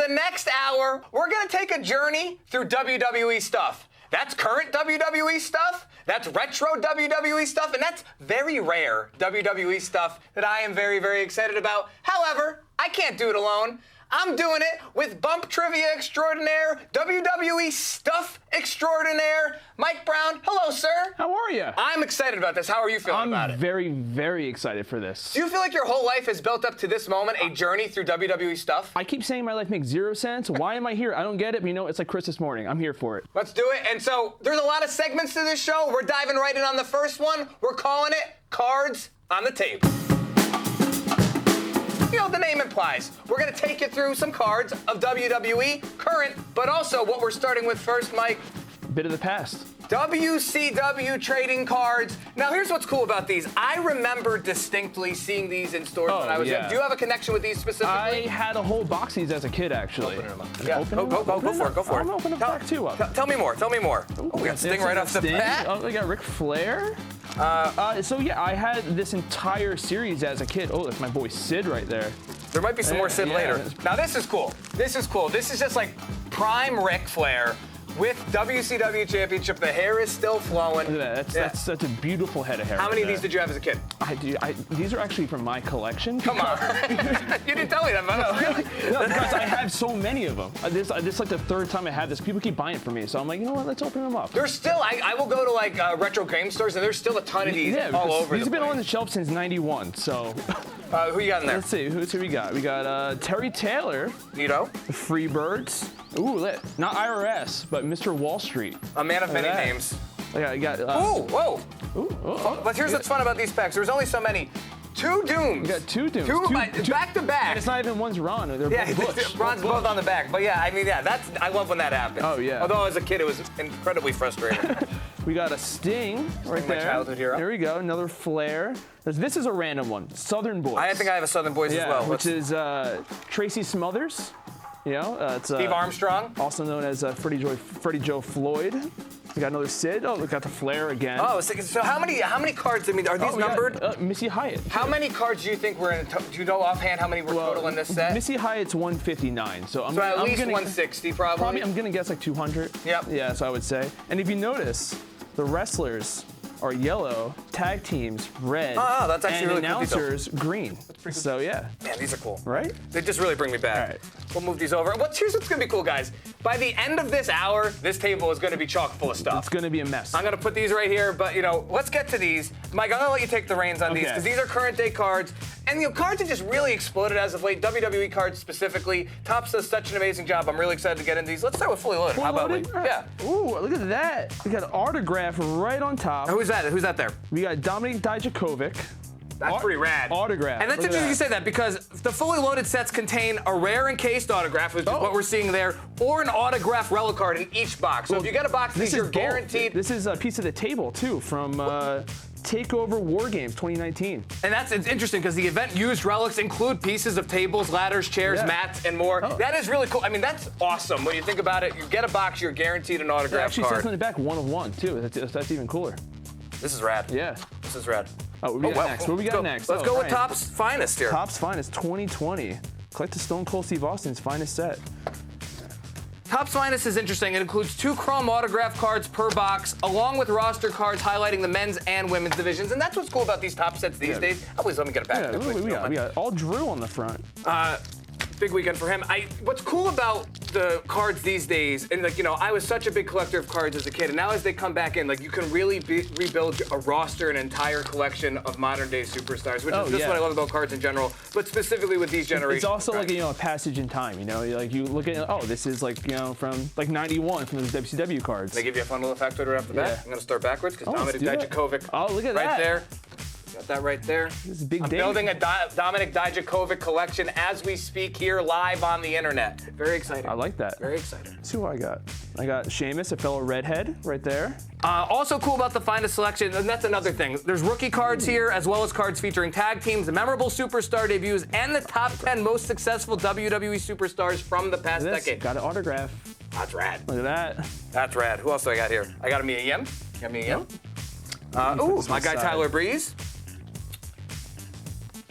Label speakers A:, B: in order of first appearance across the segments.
A: next hour, we're going to take a journey through WWE stuff. That's current WWE stuff, that's retro WWE stuff, and that's very rare WWE stuff that I am very, very excited about. However, I can't do it alone. I'm doing it with Bump Trivia Extraordinaire, WWE Stuff Extraordinaire, Mike Brown. Hello, sir.
B: How are you?
A: I'm excited about this. How are you feeling about it?
B: I'm very, very excited for this.
A: Do you feel like your whole life has built up to this moment, a journey through WWE stuff?
B: I keep saying my life makes zero sense. Why am I here? I don't get it, but you know, it's like Christmas morning. I'm here for it.
A: Let's do it. And so there's a lot of segments to this show. We're diving right in on the first one. We're calling it Cards on the Table. You know, the name implies. We're going to take you through some cards of WWE, current, but also what we're starting with first, Mike.
B: Bit of the past.
A: WCW trading cards. Now, here's what's cool about these. I remember distinctly seeing these in stores when I was young. Do you have a connection with these specifically?
B: I had a whole box of these as a kid, actually.
A: Open them up. Yeah, go for it. Go for it.
B: I'm open the back too up.
A: Tell me more. Ooh, we got Sting right off the bat.
B: Oh, we got Ric Flair. So yeah, I had this entire series as a kid. Oh, that's my boy Sid right there.
A: There might be some more Sid later. Now this is cool. This is just like prime Ric Flair with WCW Championship. The hair is still flowing.
B: Look at that. That's such a beautiful head of hair.
A: How many of these did you have as a kid?
B: These are actually from my collection.
A: Come on. You didn't tell me that, man.
B: No, because I have so many of them. This is like the third time I have this. People keep buying it for me, so I'm like, you know what? Let's open them up.
A: There's still, I will go to like retro game stores, and there's still a ton of these all over.
B: These have been on the shelf since '91. So.
A: Who you got in there?
B: Let's see. Who we got? We got Terry Taylor.
A: Neato.
B: The Freebirds. Ooh, not IRS, but Mr. Wall Street.
A: A man of many names.
B: Yeah, you got.
A: Ooh, whoa. But here's what's fun about these packs. There's only so many. Two Dooms.
B: You got two Dooms.
A: Two back to back.
B: And it's not even one's Ron. They're both Bush.
A: Ron's both on the back. But yeah, I mean, I love when that happens.
B: Oh, yeah.
A: Although as a kid, it was incredibly frustrating.
B: We got a Sting right there.
A: My childhood hero.
B: There we go. Another Flair. This is a random one. Southern Boys.
A: I think I have a Southern Boys as well.
B: Which is Tracy Smothers. You know, it's
A: Steve Armstrong.
B: Also known as Freddie Joe Floyd. We got another Sid. Oh, we got the Flair again.
A: Oh, so how many cards? I mean, are these numbered?
B: Missy Hyatt.
A: How many cards do you think were in? Do you know offhand how many were total in this set?
B: Missy Hyatt's 159. So I'm
A: at least 160 probably.
B: I'm gonna guess like 200.
A: Yep.
B: Yeah, so I would say. And if you notice, the wrestlers are yellow, tag teams red,
A: that's actually
B: and
A: really
B: announcers green.
A: That's pretty cool.
B: So yeah.
A: Man, these are cool.
B: Right?
A: They just really bring me back.
B: All right.
A: We'll move these over. Here's what's gonna be cool, guys. By the end of this hour, this table is gonna be chock full of stuff.
B: It's gonna be a mess.
A: I'm gonna put these right here, but let's get to these. Mike, I'm gonna let you take the reins on these because these are current day cards. And cards have just really exploded as of late. WWE cards specifically. Topps does such an amazing job. I'm really excited to get into these. Let's start with Fully Loaded. How about we? Yeah.
B: Ooh, look at that. We got an autograph right on top.
A: Who's that? Who's that there?
B: We got Dominik Dijakovic.
A: That's pretty rad.
B: Autograph.
A: And that's interesting you say that because the Fully Loaded sets contain a rare encased autograph, which is what we're seeing there, or an autograph relic card in each box. So if you get a box of these, you're guaranteed.
B: This is a piece of the table, too, from TakeOver War Games 2019.
A: And it's interesting because the event used relics include pieces of tables, ladders, chairs, mats, and more. That is really cool. I mean, that's awesome. When you think about it, you get a box, you're guaranteed an autograph
B: actually
A: card.
B: Says on the back 1 of 1, too. That's even cooler.
A: This is rad.
B: Yeah.
A: This is rad.
B: Oh, what do we got next? What do we got next?
A: Let's go with Topps Finest here.
B: Topps Finest 2020. Collect the Stone Cold Steve Austin's finest set.
A: Topps Finest is interesting. It includes 2 chrome autograph cards per box, along with roster cards highlighting the men's and women's divisions. And that's what's cool about these Topps sets these days. Oh, please let me get it back.
B: Yeah, we got all Drew on the front.
A: Big weekend for him. What's cool about the cards these days, and I was such a big collector of cards as a kid, and now as they come back in, you can really rebuild a roster, an entire collection of modern day superstars, which is just what I love about cards in general, but specifically with these generations.
B: It's also like a passage in time. You look at this is from 91 from those WCW cards.
A: They give you a fun little factoid right off the bat. I'm gonna start backwards because Dominik Dijakovic.
B: Oh, look at
A: that! Right
B: that.
A: there. Got that right there.
B: This is big.
A: I'm building a Dominik Dijakovic collection as we speak here live on the internet. Very exciting.
B: I like that.
A: Very exciting.
B: Let's see what I got. I got Sheamus, a fellow redhead, right there.
A: Also cool about the Finest selection, and that's another thing. There's rookie cards here, as well as cards featuring tag teams, the memorable superstar debuts, and the top 10 most successful WWE superstars from the past decade.
B: Got an autograph.
A: That's rad.
B: Look at that.
A: That's rad. Who else do I got here? I got a Mia Yim. Got Mia Yim. My guy Tyler Breeze.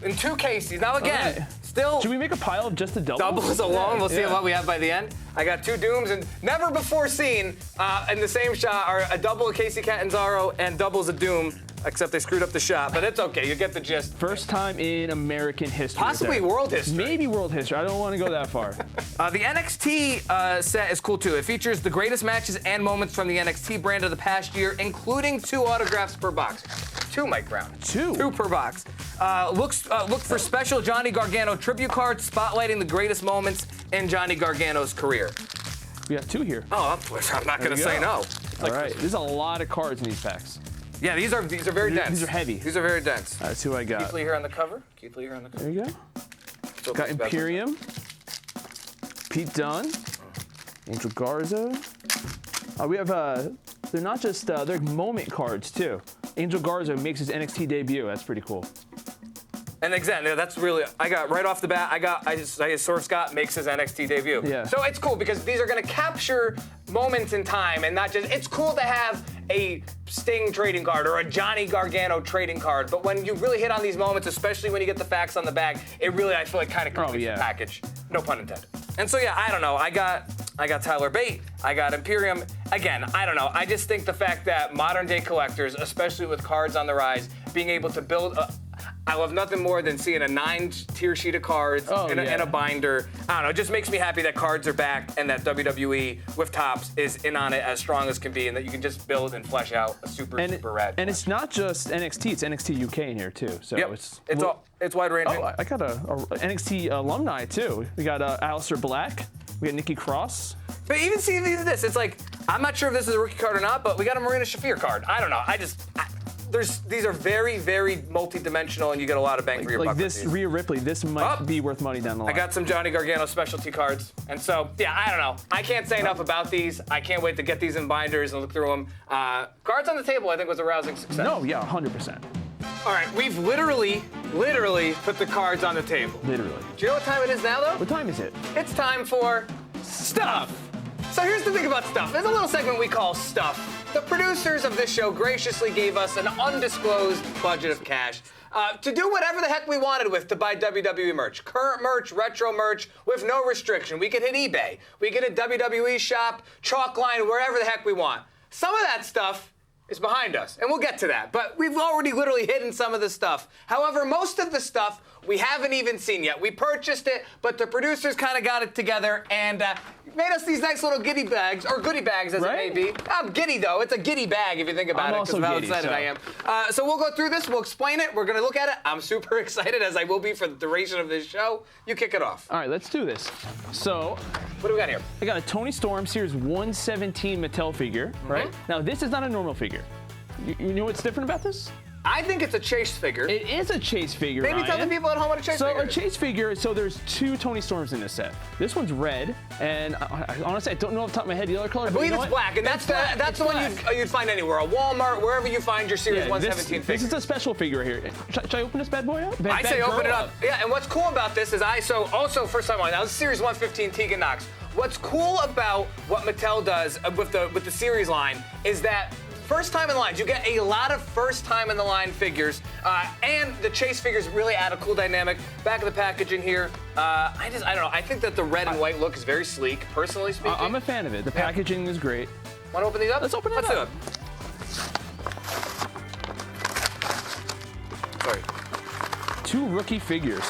A: In 2 cases. Now again, still
B: Should we make a pile of just the doubles?
A: doubles alone. We'll see
B: Yeah.
A: what we have by the end. I got 2 Dooms, and never before seen in the same shot are a double of Casey Catanzaro and doubles of Doom, except they screwed up the shot, but it's okay. You get the gist.
B: First time in American history.
A: Possibly
B: there.
A: world history.
B: Maybe world history. I don't want to go that far.
A: The NXT set is cool too. It features the greatest matches and moments from the NXT brand of the past year, including 2 autographs per box. 2, Mike Brown.
B: 2?
A: 2 per box. Look for special Johnny Gargano tribute cards spotlighting the greatest moments in Johnny Gargano's career.
B: We got 2 here.
A: Oh, I'm not going to
B: you
A: say
B: go.
A: no.
B: All right. There's a lot of cards in these packs.
A: Yeah, these are very dense.
B: These are heavy.
A: These are very dense.
B: That's who I got.
A: Keith Lee here on the cover. Keith Lee here on the cover.
B: There you go.
A: So
B: Got
A: special.
B: Imperium, Pete Dunne, Angel Garza. We have they're not just they're moment cards too. Angel Garza makes his NXT debut. That's pretty cool.
A: And again, that's really, I got right off the bat, Isaiah Scott makes his NXT debut.
B: Yeah.
A: So it's cool because these are going to capture moments in time and not just, it's cool to have a Sting trading card or a Johnny Gargano trading card, but when you really hit on these moments, especially when you get the facts on the back, it really, I feel like, kind of completes
B: yeah.
A: the package. No pun intended. And so, yeah, I don't know. I got Tyler Bate. I got Imperium. Again, I don't know. I just think the fact that modern day collectors, especially with cards on the rise, being able to build I love nothing more than seeing a 9-tier sheet of cards in a binder. I don't know, it just makes me happy that cards are back and that WWE with Topps is in on it as strong as can be and that you can just build and flesh out a super rad.
B: And it's not just NXT, it's NXT UK in here too. So
A: Yep. It's wide ranging.
B: Oh, I got a NXT alumni too. We got Aleister Black, we got Nikki Cross.
A: But even seeing this, it's like, I'm not sure if this is a rookie card or not, but we got a Marina Shafir card. I don't know, these are very, very multi-dimensional, and you get a lot of bang for your buck.
B: Like this Rhea Ripley, this might be worth money down the line.
A: I got some Johnny Gargano specialty cards, and so yeah, I don't know. I can't say enough about these. I can't wait to get these in binders and look through them. Cards on the table, I think, was a rousing success.
B: No, yeah, 100%.
A: All right, we've literally put the cards on the table.
B: Literally.
A: Do you know what time it is now, though?
B: What time is it?
A: It's time for Stuff. So here's the thing about Stuff. There's a little segment we call Stuff. The producers of this show graciously gave us an undisclosed budget of cash to do whatever the heck we wanted with to buy WWE merch. Current merch, retro merch, with no restriction. We could hit eBay. We could hit WWE shop, Chalkline, wherever the heck we want. Some of that stuff is behind us, and we'll get to that. But we've already literally hidden some of the stuff. However, most of the stuff we haven't even seen yet. We purchased it, but the producers kind of got it together and made us these nice little goodie bags, or goodie bags as it may be. I'm giddy though. It's a giddy bag if you think about it, because of how excited I am. So we'll go through this. We'll explain it. We're going to look at it. I'm super excited, as I will be for the duration of this show. You kick it off.
B: All right, let's do this. So,
A: what do we got here?
B: I got a Tony Storm Series 117 Mattel figure, right? Now, this is not a normal figure. You know what's different about this?
A: I think it's a Chase figure.
B: It is a Chase figure,
A: Maybe tell the
B: Ryan.
A: people at home what a Chase figure is.
B: So a Chase figure, so there's 2 Tony Storms in this set. This one's red, and honestly, I don't know off the top of my head the other color.
A: I believe it's black, and that's the one you'd find anywhere. A Walmart, wherever you find your Series 117 figure.
B: This is a special figure here. Should I open this bad boy up?
A: I say open it up. Yeah, and what's cool about this is also first time on, now this is Series 115 Tegan Knox. What's cool about what Mattel does with the series line is that first time in the lines. You get a lot of first time in the line figures, and the Chase figures really add a cool dynamic. Back of the packaging here, I don't know. I think that the red and white look is very sleek, personally speaking.
B: I'm a fan of it. The packaging is great.
A: Want to open these up?
B: Let's open it up.
A: Let's do it. Sorry.
B: 2 rookie figures.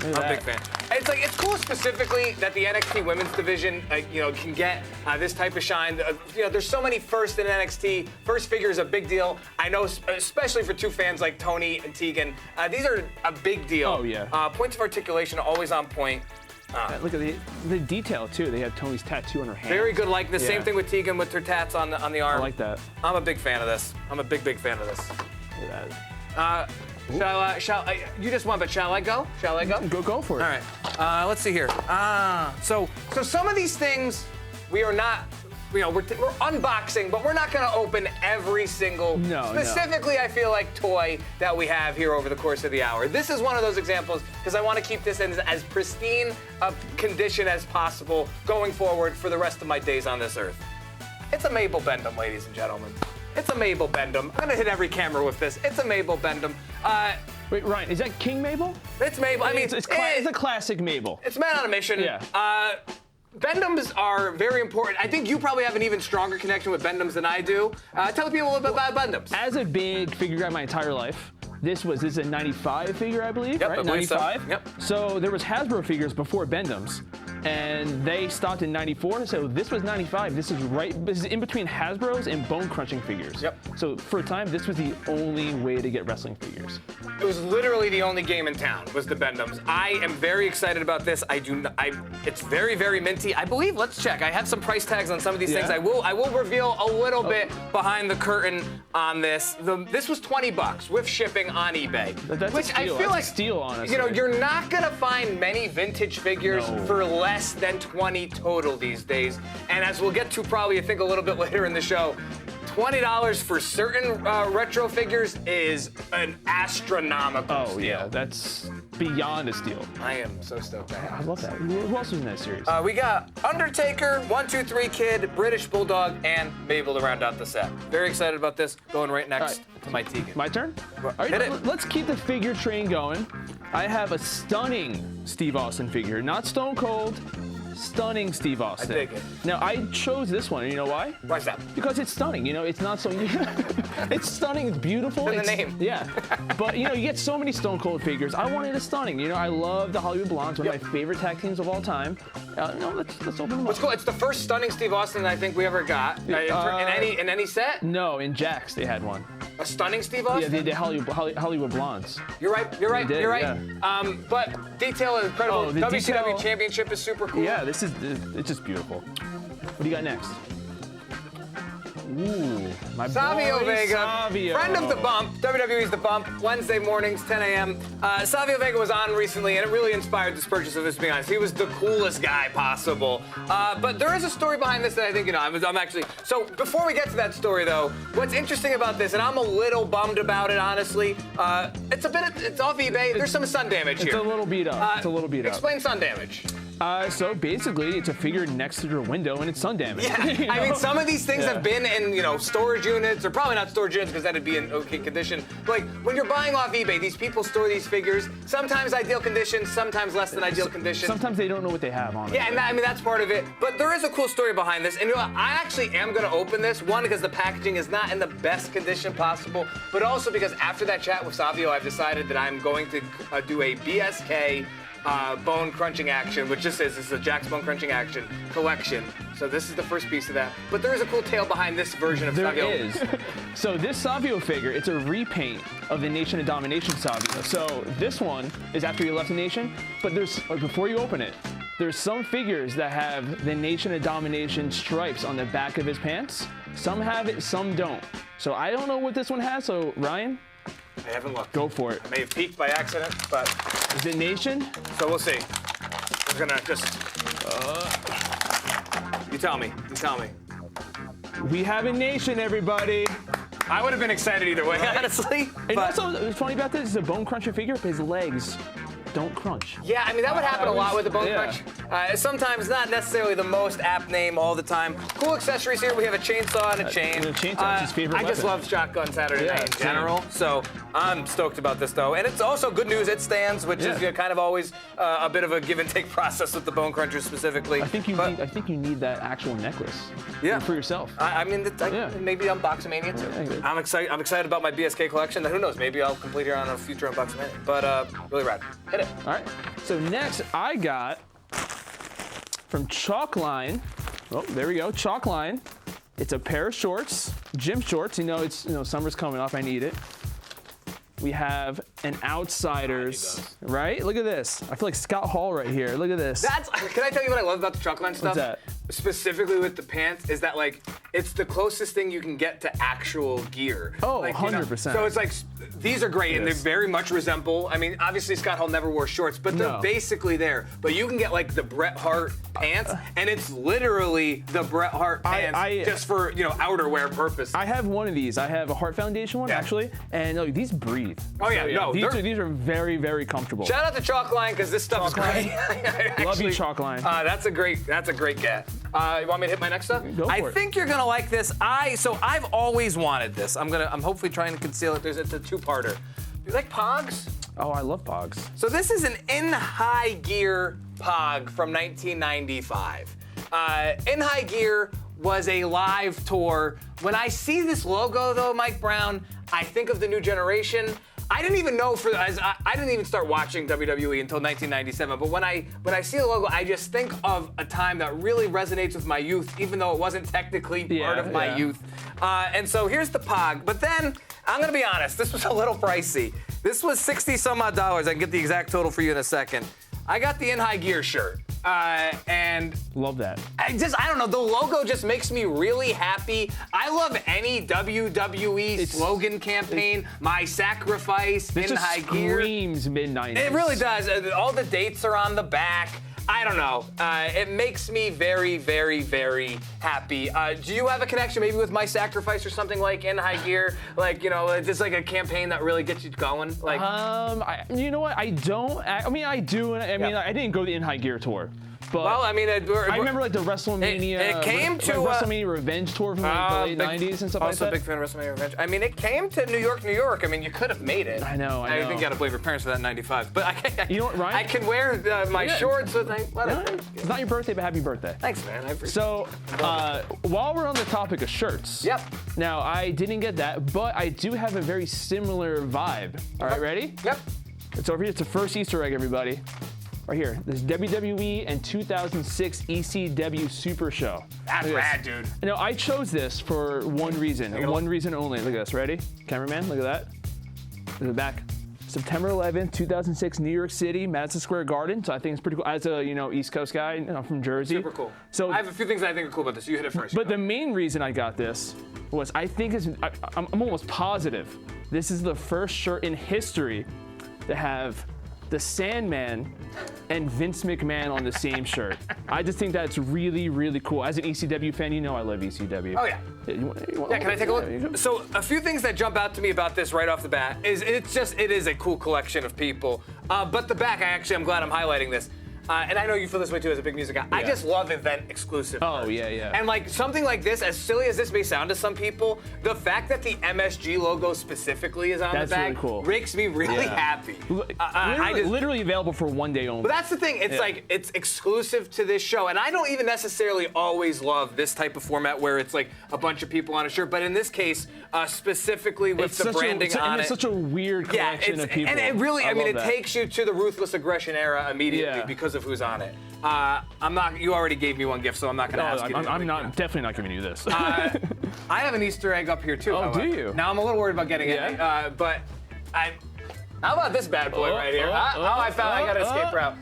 A: I'm a big fan. It's cool specifically that the NXT women's division, can get this type of shine. There's so many first in NXT. First figure is a big deal. I know, especially for 2 fans like Tony and Tegan, these are a big deal.
B: Oh, yeah.
A: Points of articulation are always on point.
B: Look at the detail too. They have Tony's tattoo on her hand.
A: Very good likeness.
B: Yeah.
A: Same thing with Tegan with her tats on the arm.
B: I like that.
A: I'm a big fan of this. I'm a big fan of this.
B: Look at that.
A: You just won, but shall I go? Shall I go?
B: Go for it.
A: All right. Let's see here. So some of these things we are not. We're unboxing, but we're not going to open every single specifically, I feel like, toy that we have here over the course of the hour. This is one of those examples because I want to keep this in as pristine a condition as possible going forward for the rest of my days on this earth. It's a Mabel Bendham, ladies and gentlemen. It's a Mabel Bendham. I'm going to hit every camera with this. It's a Mabel Bendham.
B: Wait, Ryan, is that King Mabel?
A: It's Mabel. I mean,
B: It's a classic Mabel.
A: It's Man on a Mission.
B: Yeah.
A: Bend-Ems are very important. I think you probably have an even stronger connection with Bend-Ems than I do. Tell people a little bit about Bend-Ems.
B: As a big figure guy my entire life, this is a 95 figure, I believe,
A: Yep,
B: right?
A: I believe so.
B: 95.
A: Yep.
B: So there was Hasbro figures before Bend-Ems, and they stopped in 94. So this was 95. This is in between Hasbro's and bone crunching figures.
A: Yep.
B: So for a time, this was the only way to get wrestling figures.
A: It was literally the only game in town was the Bend-Ems. I am very excited about this. It's very, very minty. I believe, let's check. I have some price tags on some of these things.
B: Yeah.
A: I will reveal a little bit behind the curtain on this. This was $20 with shipping on eBay.
B: That's
A: which
B: a steal.
A: I feel
B: That's
A: like
B: a steal, honestly.
A: You know, you're not gonna find many vintage figures
B: No.
A: for less than 20 total these days. And as we'll get to probably I think a little bit later in the show, $20 for certain retro figures is an astronomical steal.
B: Yeah, that's beyond a steal.
A: I am so stoked.
B: I love that. Who else was in that series?
A: We got Undertaker, 1-2-3 Kid, British Bulldog, and Mabel to round out the set. Very excited about this. Going right next to my Tegan.
B: My turn? All right,
A: Hit it.
B: let's keep the figure train going. I have a stunning Steve Austin figure, not Stone Cold, stunning Steve Austin.
A: dig it.
B: Now, I chose this one, and you know why?
A: Why's that?
B: Because it's stunning, you know, it's not so, it's stunning, it's beautiful.
A: It's in the
B: it's-
A: name.
B: Yeah, but you know, you get so many Stone Cold figures. I wanted a stunning, you know, I love the Hollywood Blondes, one of my favorite tag teams of all time. No, let's open them
A: What's
B: up.
A: cool? It's the first stunning Steve Austin I think we ever got in any set.
B: No, in Jax, they had one.
A: A stunning Steve
B: Yeah,
A: Austin.
B: the Hollywood Blondes.
A: You're right. You're right.
B: They did,
A: You're right.
B: yeah.
A: But detail is incredible.
B: Oh, the
A: WCW
B: detail-
A: Championship is super cool.
B: Yeah, it's just beautiful. What do you got next? Ooh, my
A: Savio
B: boy,
A: Vega,
B: Savio.
A: friend of the Bump, WWE's The Bump, Wednesday mornings, 10 a.m. Savio Vega was on recently, and it really inspired this purchase of this, to be honest. He was the coolest guy possible. But there is a story behind this that I think, you know, I'm actually... So before we get to that story, though, what's interesting about this, and I'm a little bummed about it, honestly, it's off eBay. There's some sun damage here.
B: It's a little beat up. It's a little beat up.
A: Explain sun damage.
B: So basically, it's a figure next to your window, and it's sun damage.
A: Yeah,
B: You
A: I mean,
B: know?
A: some of these things have been in, you know, storage units, or probably not storage units because that'd be in okay condition. But like, when you're buying off eBay, these people store these figures, sometimes ideal condition, sometimes less than ideal condition.
B: Sometimes they don't know what they have on it.
A: Yeah, and I mean, that's part of it. But there is a cool story behind this. And you know what? I actually am going to open this, one, because the packaging is not in the best condition possible, but also because after that chat with Savio, I've decided that I'm going to do a BSK bone crunching action, which just says this is a Jack's bone crunching action collection. So this is the first piece of that. But there is a cool tale behind this version of
B: There
A: Savio.
B: is. So this Savio figure, it's a repaint of the Nation of Domination Savio. So this one is after he left the Nation, but before you open it, there's some figures that have the Nation of Domination stripes on the back of his pants. Some have it, some don't. So I don't know what this one has, so Ryan,
A: I haven't looked.
B: go for it.
A: I may have peeked by accident, but
B: Is it Nation?
A: so we'll see. We're gonna just. You tell me. You tell me.
B: We have a Nation, everybody.
A: I would have been excited either way, honestly.
B: And
A: but-
B: also, what's funny about this is a bone cruncher figure, but his legs don't crunch.
A: Yeah, I mean, that would happen a lot with the Bone
B: Yeah.
A: Crunch. Sometimes not necessarily the most apt name all the time. Cool accessories here. We have a chainsaw and a chain.
B: the chainsaw is his favorite
A: I just
B: weapon.
A: love Shotgun Saturday
B: Yeah,
A: Night in
B: same.
A: general, so I'm stoked about this, though. And it's also good news. It stands, which is
B: Yeah.
A: kind of always a bit of a give and take process with the Bone Crunchers specifically.
B: I think you
A: But-
B: need that actual necklace.
A: Yeah.
B: For yourself.
A: I mean,
B: Yeah.
A: maybe Unboxmania too.
B: Yeah.
A: I'm excited about my BSK collection. Who knows? Maybe I'll complete here on a future Unboxmania. But really rad. Hit it.
B: All right. So next, I got from Chalkline. Oh, there we go. Chalkline. It's a pair of shorts, gym shorts. Summer's coming up. I need it. We have an Outsiders, right? Look at this. I feel like Scott Hall right here. Look at this.
A: Can I tell you what I love about the Chalkline stuff?
B: that?
A: Specifically with the pants, is that like it's the closest thing you can get to actual gear.
B: Oh,
A: Like, you know,
B: 100%.
A: So it's like these are great, and they
B: Yes.
A: very much resemble. I mean, obviously Scott Hall never wore shorts, but they're
B: No.
A: basically there. But you can get like the Bret Hart pants, and it's literally the Bret Hart pants just for outerwear purposes.
B: I have one of these. I have a Heart Foundation one,
A: Yeah.
B: actually. And look, these breathe.
A: Oh, yeah, no,
B: These are very, very comfortable.
A: Shout out to Chalkline because this stuff is great.
B: Love you, Chalkline.
A: That's a great get. You want me to hit my next stuff?
B: Go for
A: I
B: it.
A: think you're gonna like this. I've always wanted this. I'm hopefully trying to conceal it. It's a two-parter. Do you like Pogs?
B: Oh, I love Pogs.
A: So this is an In High Gear Pog from 1995. In High Gear was a live tour. When I see this logo though, Mike Brown, I think of the new generation. I didn't even know I didn't even start watching WWE until 1997. But when I see the logo, I just think of a time that really resonates with my youth, even though it wasn't technically part of my youth. And so here's the Pog. But then I'm gonna be honest, this was a little pricey. This was 60 some odd dollars. I can get the exact total for you in a second. I got the In High Gear shirt. And
B: love that.
A: I don't know, the logo just makes me really happy. I love any WWE slogan campaign, My Sacrifice,
B: This
A: In
B: just
A: High Gear.
B: screams mid-90s.
A: It really does. All the dates are on the back. I don't know. It makes me very, very, very happy. Do you have a connection maybe with My Sacrifice or something like In High Gear? Like, you know, just like a campaign that really gets you going? Like,
B: you know what? I don't. I mean, I do. I mean, I didn't go the In High Gear tour. But
A: well, I mean,
B: I remember like the WrestleMania.
A: It came to
B: WrestleMania Revenge tour from like, the late '90s and stuff like that.
A: Also a big fan of WrestleMania Revenge. I mean, it came to New York, New York. I mean, you could have made it.
B: I know.
A: I think you gotta blame your parents for that in '95. But
B: you know what, Ryan?
A: I can wear my shorts with whatever.
B: It's not your birthday, but happy birthday.
A: Thanks, man. I appreciate
B: So, while we're on the topic of shirts.
A: Yep.
B: Now, I didn't get that, but I do have a very similar vibe. All right, ready?
A: Yep.
B: It's over here. It's the first Easter egg, everybody. Right here. This WWE and 2006 ECW Super Show.
A: That's rad, dude.
B: Now, I chose this for one reason, and one reason only. Look at this. Ready? Cameraman, look at that. Look at the back. September 11th, 2006, New York City, Madison Square Garden. So I think it's pretty cool. As a East Coast guy, from Jersey.
A: Super cool.
B: So
A: I have a few things I think are cool about this. You hit it first.
B: But the main reason I got this was I'm almost positive this is the first shirt in history to have the Sandman and Vince McMahon on the same shirt. I just think that's really, really cool. As an ECW fan, you know I love ECW.
A: Oh, yeah. Yeah, can I take a look? So a few things that jump out to me about this right off the bat is it is a cool collection of people. But the back, I'm glad I'm highlighting this. And I know you feel this way too as a big music guy. I just love event exclusive.
B: Oh,
A: merch.
B: yeah.
A: And like something like this, as silly as this may sound to some people, the fact that the MSG logo specifically is on
B: That's
A: the back
B: really cool.
A: makes me really happy.
B: Literally available for one day only.
A: But that's the thing. It's like it's exclusive to this show, and I don't even necessarily always love this type of format where it's like a bunch of people on a shirt. But in this case, specifically with the branding on it,
B: it's such a weird collection of people.
A: And it really, I mean, it
B: that.
A: takes you to the Ruthless Aggression era immediately because of who's on it. I'm not. You already gave me one gift, so I'm not going to ask you.
B: I'm definitely not giving you this.
A: I have an Easter egg up here too.
B: Oh,
A: however.
B: do you?
A: Now I'm a little worried about getting it, but how about this bad boy right here? I got an escape route.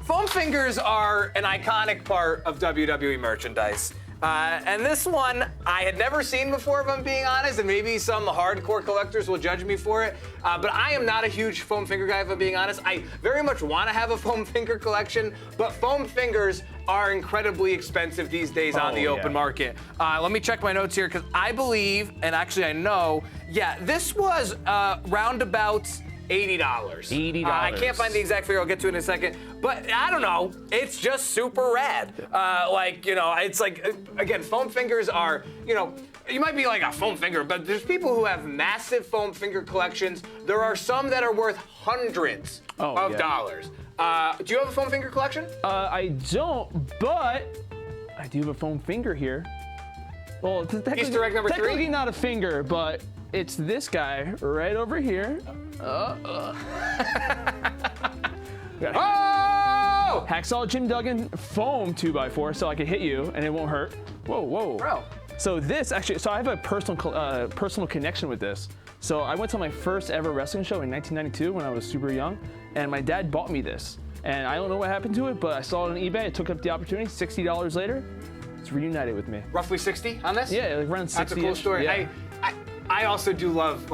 A: Foam fingers are an iconic part of WWE merchandise. And this one I had never seen before, if I'm being honest, and maybe some hardcore collectors will judge me for it. But I am not a huge foam finger guy, if I'm being honest. I very much want to have a foam finger collection, but foam fingers are incredibly expensive these days on the open market. Let me check my notes here, because I believe, and actually I know, this was roundabouts $80.
B: $80.
A: I can't find the exact figure. I'll get to it in a second. But I don't know. It's just super rad. It's like, again, foam fingers are, you might be like a foam finger, but there's people who have massive foam finger collections. There are some that are worth hundreds of dollars. Do you have a foam finger collection?
B: I don't, but I do have a foam finger here. Well,
A: Easter egg number 3?
B: Technically not a finger, but it's this guy right over here.
A: Oh!
B: Hacksaw Jim Duggan foam 2x4, so I can hit you and it won't hurt. Whoa.
A: Bro.
B: So this actually, I have a personal connection with this. So I went to my first ever wrestling show in 1992 when I was super young, and my dad bought me this. And I don't know what happened to it, but I saw it on eBay. I took up the opportunity. $60 later, it's reunited with me.
A: Roughly 60 on this?
B: Yeah, like around 60.
A: That's a cool story.
B: Yeah.
A: I also do love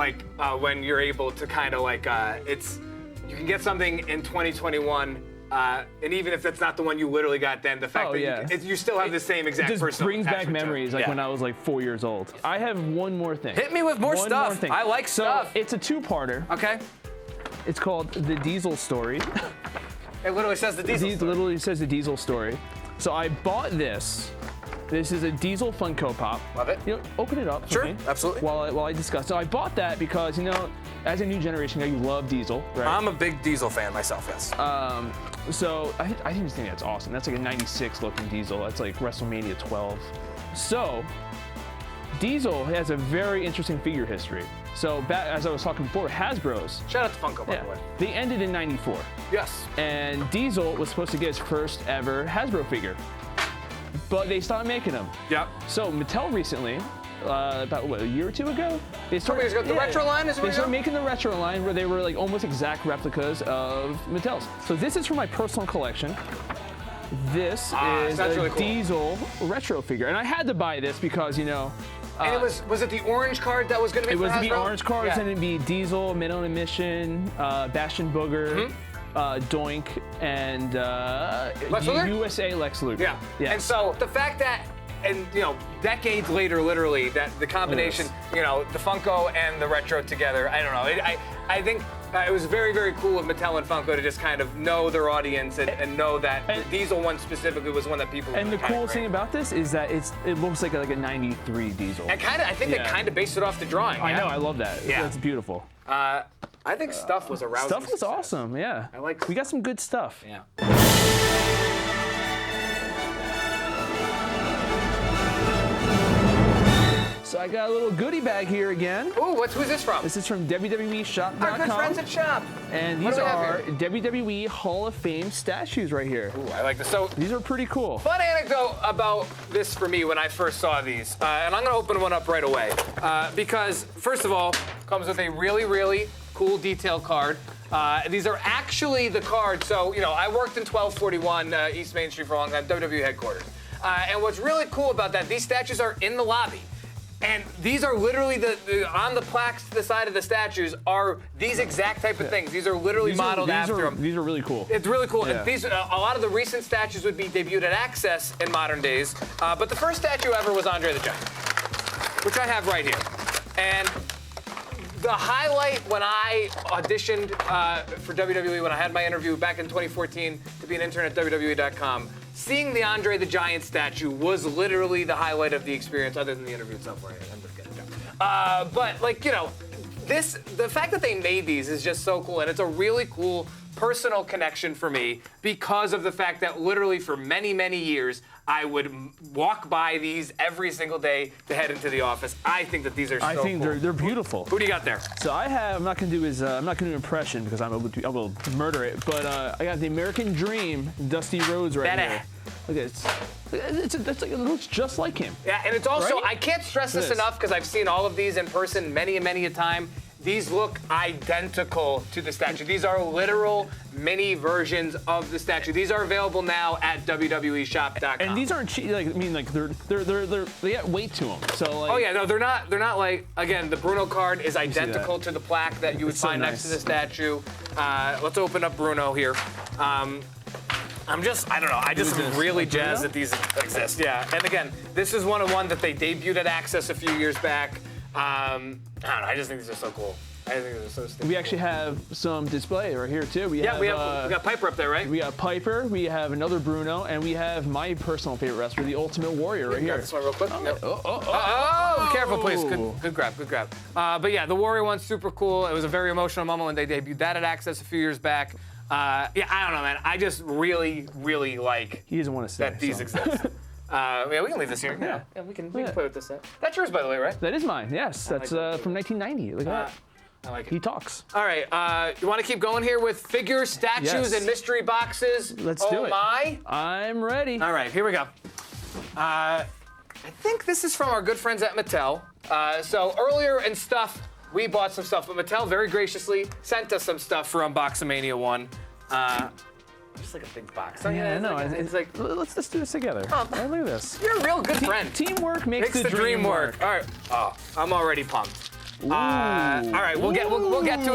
A: when you're able to kind of you can get something in 2021. And even if that's not the one you literally got then, the fact that you still have the same exact
B: person. It just brings back memories like when I was like 4 years old. I have one more thing.
A: Hit me with more stuff. I like stuff.
B: It's a two-parter.
A: Okay.
B: It's called The Diesel Story.
A: It literally says The Diesel Story.
B: It literally says The Diesel Story. So I bought this This is a Diesel Funko Pop.
A: Love it.
B: You know, open it up. for
A: Sure,
B: me
A: absolutely.
B: While I discuss. So I bought that because, you know, as a new generation guy, you love Diesel, right?
A: I'm a big Diesel fan myself, yes.
B: So I just think that's awesome. That's like a 96 looking Diesel. That's like WrestleMania 12. So Diesel has a very interesting figure history. So back, as I was talking before, Hasbro's.
A: Shout out to Funko, by the way.
B: They ended in 94.
A: Yes.
B: And Diesel was supposed to get his first ever Hasbro figure. But they stopped making them.
A: Yep.
B: So Mattel recently, about what, a year or two ago, they started.
A: years ago, the retro line is what
B: They
A: you
B: started
A: know?
B: making the retro line where they were like almost exact replicas of Mattel's. So this is from my personal collection. This is
A: that's
B: a
A: really cool.
B: Diesel retro figure, and I had to buy this because, you know,
A: And it was it the orange card that was going to be
B: it
A: for
B: was to be
A: Hasbro?
B: orange cards,
A: Yeah.
B: and it'd be Diesel, Men on a Mission, Bastion Booger, Doink, and
A: Lex Luger?
B: USA Lex Luger.
A: Yeah.
B: Yeah.
A: And so the fact that, and you know, decades later, literally, that the combination, you know, the Funko and the retro together, I don't know. I think it was very, very cool of Mattel and Funko to just kind of know their audience and know that the Diesel one specifically was one that people.
B: And the
A: kinda
B: coolest thing
A: craved.
B: about this is that it looks like a 93 Diesel.
A: And I think they
B: Yeah.
A: kind of based it off the drawing.
B: I
A: yeah?
B: know, I love that.
A: Yeah.
B: It's beautiful.
A: I think Stuff was a rousing
B: Stuff was
A: success.
B: awesome, yeah.
A: I like-
B: We got some good stuff.
A: Yeah.
B: So I got a little goodie bag here again.
A: Ooh, who's this from?
B: This is from WWEshop.com.
A: Our good friends at Shop.
B: And
A: What
B: these
A: do we have
B: are
A: here?
B: WWE Hall of Fame statues right here.
A: Ooh, I like this. So,
B: These are pretty cool.
A: fun anecdote about this for me when I first saw these, and I'm gonna open one up right away because first of all, comes with a really, really cool detail card. These are actually the cards. So you know, I worked in 1241 East Main Street for a long time, WWE headquarters. And what's really cool about that, these statues are in the lobby. And these are literally on the plaques to the side of the statues are these exact type of things. These are literally modeled after them.
B: These are really cool.
A: It's really cool.
B: Yeah.
A: And these, a lot of the recent statues would be debuted at Access in modern days, but the first statue ever was Andre the Giant, which I have right here. And the highlight when I auditioned for WWE, when I had my interview back in 2014 to be an intern at WWE.com, seeing the Andre the Giant statue was literally the highlight of the experience, other than the interview itself. Where I'm just kidding. But like, you know, the fact that they made these is just so cool, and it's a really cool personal connection for me because of the fact that literally for many, many years I would walk by these every single day to head into the office. I think that these are so
B: I think
A: cool.
B: they're beautiful.
A: Who do you got there?
B: So I have, I'm not gonna do I'm not gonna do an impression because I will murder it. But I got the American Dream, Dusty Rhodes right
A: That
B: here. Look at it. It looks just like him.
A: Yeah, and it's also,
B: Right?
A: I can't stress this
B: Yes.
A: enough because I've seen all of these in person many and many a time. These look identical to the statue. These are literal mini versions of the statue. These are available now at WWEshop.com.
B: And these aren't cheap. Like I mean, like they got weight to them. So like.
A: Oh yeah, no, they're not like, again, the Bruno card is identical to the plaque that you would
B: It's so
A: find next to
B: nice.
A: the statue. Let's open up Bruno here. I don't know, I just am really jazzed that these exist. Yeah, and again, this is one that they debuted at Access a few years back. I don't know, I just think these are so cool. I think these are so stupid.
B: We actually have some display right here too. We
A: we got Piper up there, right?
B: We got Piper, we have another Bruno, and we have my personal favorite wrestler, the Ultimate Warrior, right
A: Grab
B: here.
A: this one real quick. Yep.
B: Oh,
A: Careful, please. Good grab. But yeah, the Warrior one's super cool. It was a very emotional moment when they debuted that at Access a few years back. I don't know, man. I just really, really like
B: He doesn't want to say
A: that these
B: so.
A: exist. Yeah, we can leave this here. Yeah, we can play with this set. That's yours, by the way, right?
B: That is mine. Yes, that's
A: that.
B: from 1990. Look at that.
A: I like
B: He
A: it.
B: talks.
A: All right, you want to keep going here with figures, statues,
B: Yes.
A: and mystery boxes?
B: Let's do it.
A: Oh my!
B: I'm ready.
A: All right, here we go. I think this is from our good friends at Mattel. So earlier in stuff, we bought some stuff, but Mattel very graciously sent us some stuff for Unboxamania 1. Just like a big box.
B: Yeah, I know.
A: It's like,
B: Let's do this together.
A: Oh.
B: Hey, look at this.
A: you're a real good friend.
B: Teamwork makes
A: Makes the dream work. All right. Oh, I'm already pumped. All right, we'll get to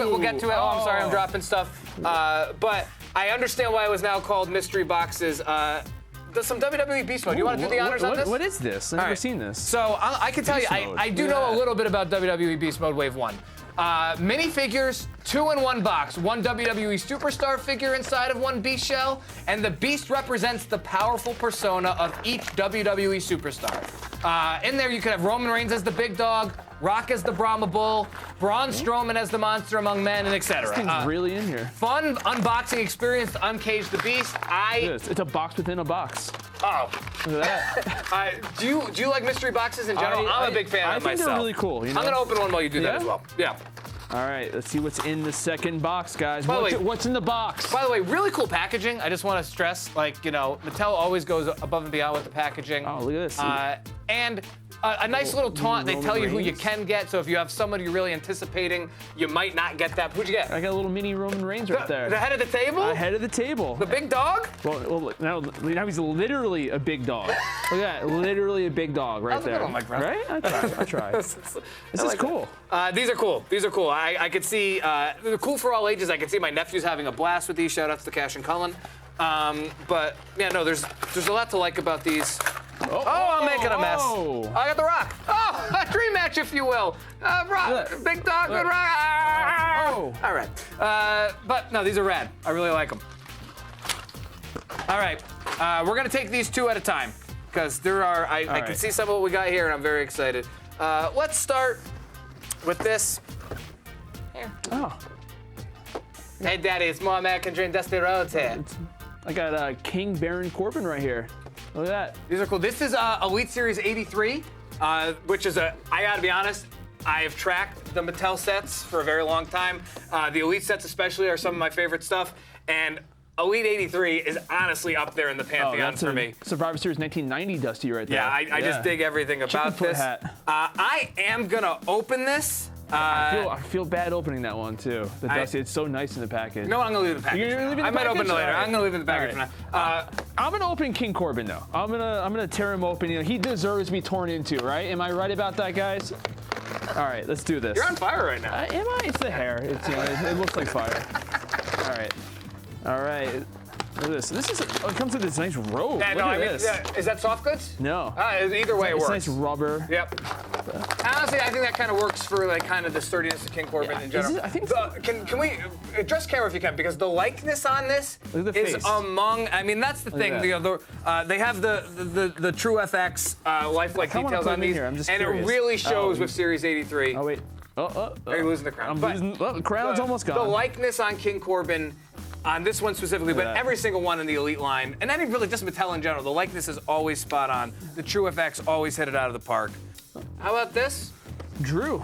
A: it. We'll get to it. Oh, I'm sorry, I'm dropping stuff. But I understand why it was now called mystery boxes. Some WWE Beast Mode. You want to do the honors on this?
B: What is this? I've
A: All
B: never
A: right.
B: seen this.
A: So I can tell you,
B: Beast Mode.
A: I do know a
B: Yeah.
A: little bit about WWE Beast Mode Wave 1. Minifigures two in one box, one WWE Superstar figure inside of one Beast shell, and the Beast represents the powerful persona of each WWE Superstar. In there, you could have Roman Reigns as the big dog, Rock as the Brahma Bull, Braun Strowman as the Monster Among Men, and etc.
B: This thing's really in here.
A: Fun unboxing experience to Uncage the Beast.
B: Look at this. It's a box within a box.
A: Oh.
B: Look at that.
A: Do you like mystery boxes in general? I'm a big fan of
B: I think
A: myself.
B: they're really cool. You know?
A: I'm gonna open one while you do that
B: Yeah?
A: as well. Yeah.
B: All right, let's see what's in the second box, guys.
A: By the way-
B: What's in the box?
A: By the way, really cool packaging. I just want to stress, Mattel always goes above and beyond with the packaging.
B: Oh, look at this.
A: And a nice little taunt. They
B: Roman
A: tell you who you
B: Reigns.
A: can get. So if you have somebody you're really anticipating, you might not get that. Who'd you get?
B: I got a little mini Roman Reigns right there.
A: The head of the table?
B: Head of the table.
A: The big dog?
B: Well, now he's literally a big dog. Look at that, literally a big dog right
A: That was a good
B: there.
A: one, Mike Brown.
B: Right? I try. This is cool.
A: These are cool. These are cool. I could see, they're cool for all ages. I could see my nephews having a blast with these. Shout outs to Cash and Cullen. But yeah, no, there's a lot to like about these. Oh, I'm making a mess.
B: Oh.
A: I got the Rock. Oh, a dream match, if you will. Rock,
B: Look.
A: big dog, good
B: Look.
A: Rock.
B: Oh.
A: All right. But no, these are rad. I really like them. All right. We're gonna take these two at a time because I can
B: right.
A: see some of what we got here, and I'm very excited. Let's start with this. Here.
B: Oh,
A: Hey, Daddy, it's more American Dream Dusty Rhodes here.
B: I got King Baron Corbin right here. Look at that.
A: These are cool. This is Elite Series 83, which is I gotta be honest, I have tracked the Mattel sets for a very long time. The Elite sets especially are some of my favorite stuff, and Elite 83 is honestly up there in the pantheon
B: that's
A: for
B: a
A: me.
B: Survivor Series 1990 Dusty right there.
A: Yeah, I just dig everything about
B: foot
A: this.
B: hat.
A: I am gonna open this.
B: I feel bad opening that one too. The Dusty, it's so nice in the package.
A: No, I'm gonna leave the package.
B: You're gonna leave it in
A: I
B: the
A: might open it
B: package?
A: later.
B: All right.
A: I'm gonna leave it in the package
B: All
A: for now.
B: I'm gonna open King Corbin though. I'm gonna tear him open. You know, he deserves to be torn into, right? Am I right about that, guys? All right, let's do this.
A: You're on fire right now.
B: Am I? It's the hair. It's it looks like fire. All right. Look at this. It comes with this nice robe.
A: Yeah,
B: Look
A: no,
B: at
A: I mean,
B: this.
A: is that soft goods?
B: No.
A: Either way, it
B: It's
A: works.
B: nice rubber.
A: Yep. Honestly, I think that kind of works for like kind of the sturdiness of King Corbin
B: Yeah,
A: in general.
B: is it? I think
A: can we address camera if you can, because the likeness on this
B: Look at the
A: is
B: face.
A: among. I mean, that's the thing.
B: that.
A: You know, they have the True FX lifelike
B: I wanna
A: details
B: put
A: on
B: him in
A: these,
B: here. I'm just
A: and
B: curious.
A: it really shows
B: Oh,
A: with Series 83.
B: Oh wait.
A: Are you losing the crown?
B: I'm
A: But
B: losing. The crown's almost gone.
A: The likeness on King Corbin, on this one specifically,
B: Look
A: but
B: at that.
A: every single one in the Elite line, and any really just Mattel in general, the likeness is always spot on. The True FX always hit it out of the park. How about this?
B: Drew.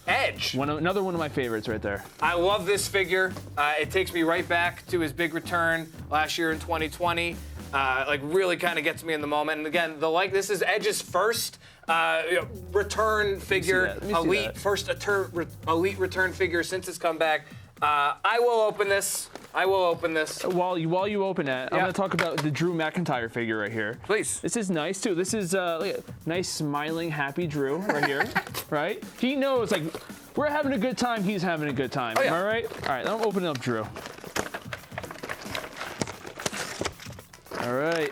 A: Edge.
B: Another one of my favorites right there.
A: I love this figure. It takes me right back to his big return last year in 2020. Like really kind of gets me in the moment. And again, this is Edge's first return figure,
B: Let me see
A: elite
B: that.
A: first elite return figure since his comeback. I will open this.
B: While you open that, I'm
A: Yeah.
B: gonna talk about the Drew McIntyre figure right here.
A: Please.
B: This is nice too. This is look at- nice, smiling, happy Drew right here. Right? He knows like we're having a good time. He's having a good time.
A: Oh, yeah.
B: Am I right? All right. I'm opening up Drew. All right.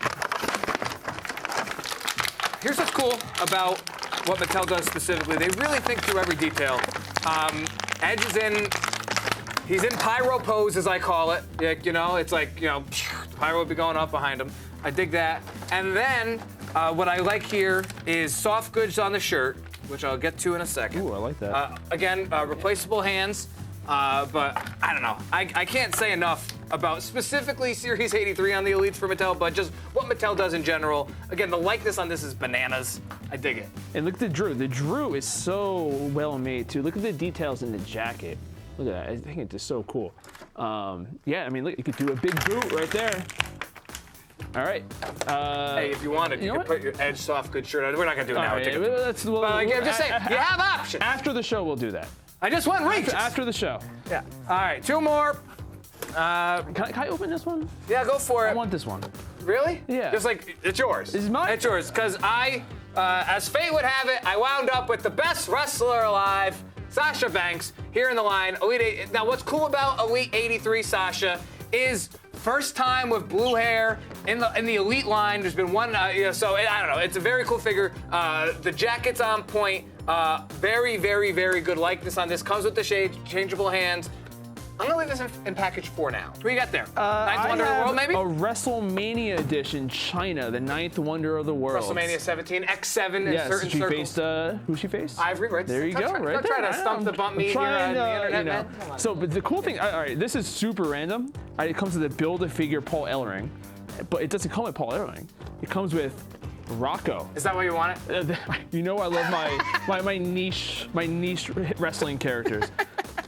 A: Here's what's cool about what Mattel does specifically. They really think through every detail. Edge is he's in pyro pose, as I call it. Like, it's like, pyro would be going off behind him. I dig that. And then what I like here is soft goods on the shirt, which I'll get to in a second.
B: Ooh, I like that.
A: Again, replaceable hands. But I don't know. I can't say enough about specifically Series 83 on the Elites for Mattel, but just what Mattel does in general. Again, the likeness on this is bananas. I dig it.
B: And look at the Drew. The Drew is so well made too. Look at the details in the jacket. Look at that. I think it's just so cool. Yeah, I mean, look, you could do a big boot right there. All right.
A: Hey, if you wanted, you
B: know
A: could
B: what?
A: put your Edge soft good shirt on. We're not gonna do it now.
B: All right,
A: Take it.
B: I'm
A: just saying, you have options.
B: After the show, we'll do that.
A: I just want reaches.
B: After the show.
A: Yeah. All right, two more.
B: Can I open this one?
A: Yeah, go for it.
B: I want this one.
A: Really?
B: Yeah.
A: Just like, it's yours.
B: This is mine?
A: It's yours, because as fate would have it, I wound up with the best wrestler alive, Sasha Banks, here in the line. Now, what's cool about Elite 83 Sasha is first time with blue hair in the Elite line. There's been one, so I don't know. It's a very cool figure. The jacket's on point. Very, very, very good likeness on this. Comes with the changeable hands. I'm gonna leave this in package 4 now. What you got there? Ninth
B: I
A: Wonder of the
B: have
A: World, maybe?
B: a WrestleMania edition, China, the ninth wonder of the world.
A: WrestleMania 17, X7 in
B: Yes,
A: certain
B: she
A: circles.
B: faced, who she faced?
A: Ivory, right?
B: There you go, right
A: Don't
B: there.
A: try to
B: I
A: stump
B: know.
A: the bump me
B: I'm
A: here on the
B: trying,
A: internet,
B: you know.
A: man. Come on.
B: So, but the cool thing, all right, this is super random. It comes with a Build-A-Figure Paul Ellering, but it doesn't come with Paul Ellering. It comes with Rocco.
A: Is that what you want it?
B: You know I love my niche wrestling characters.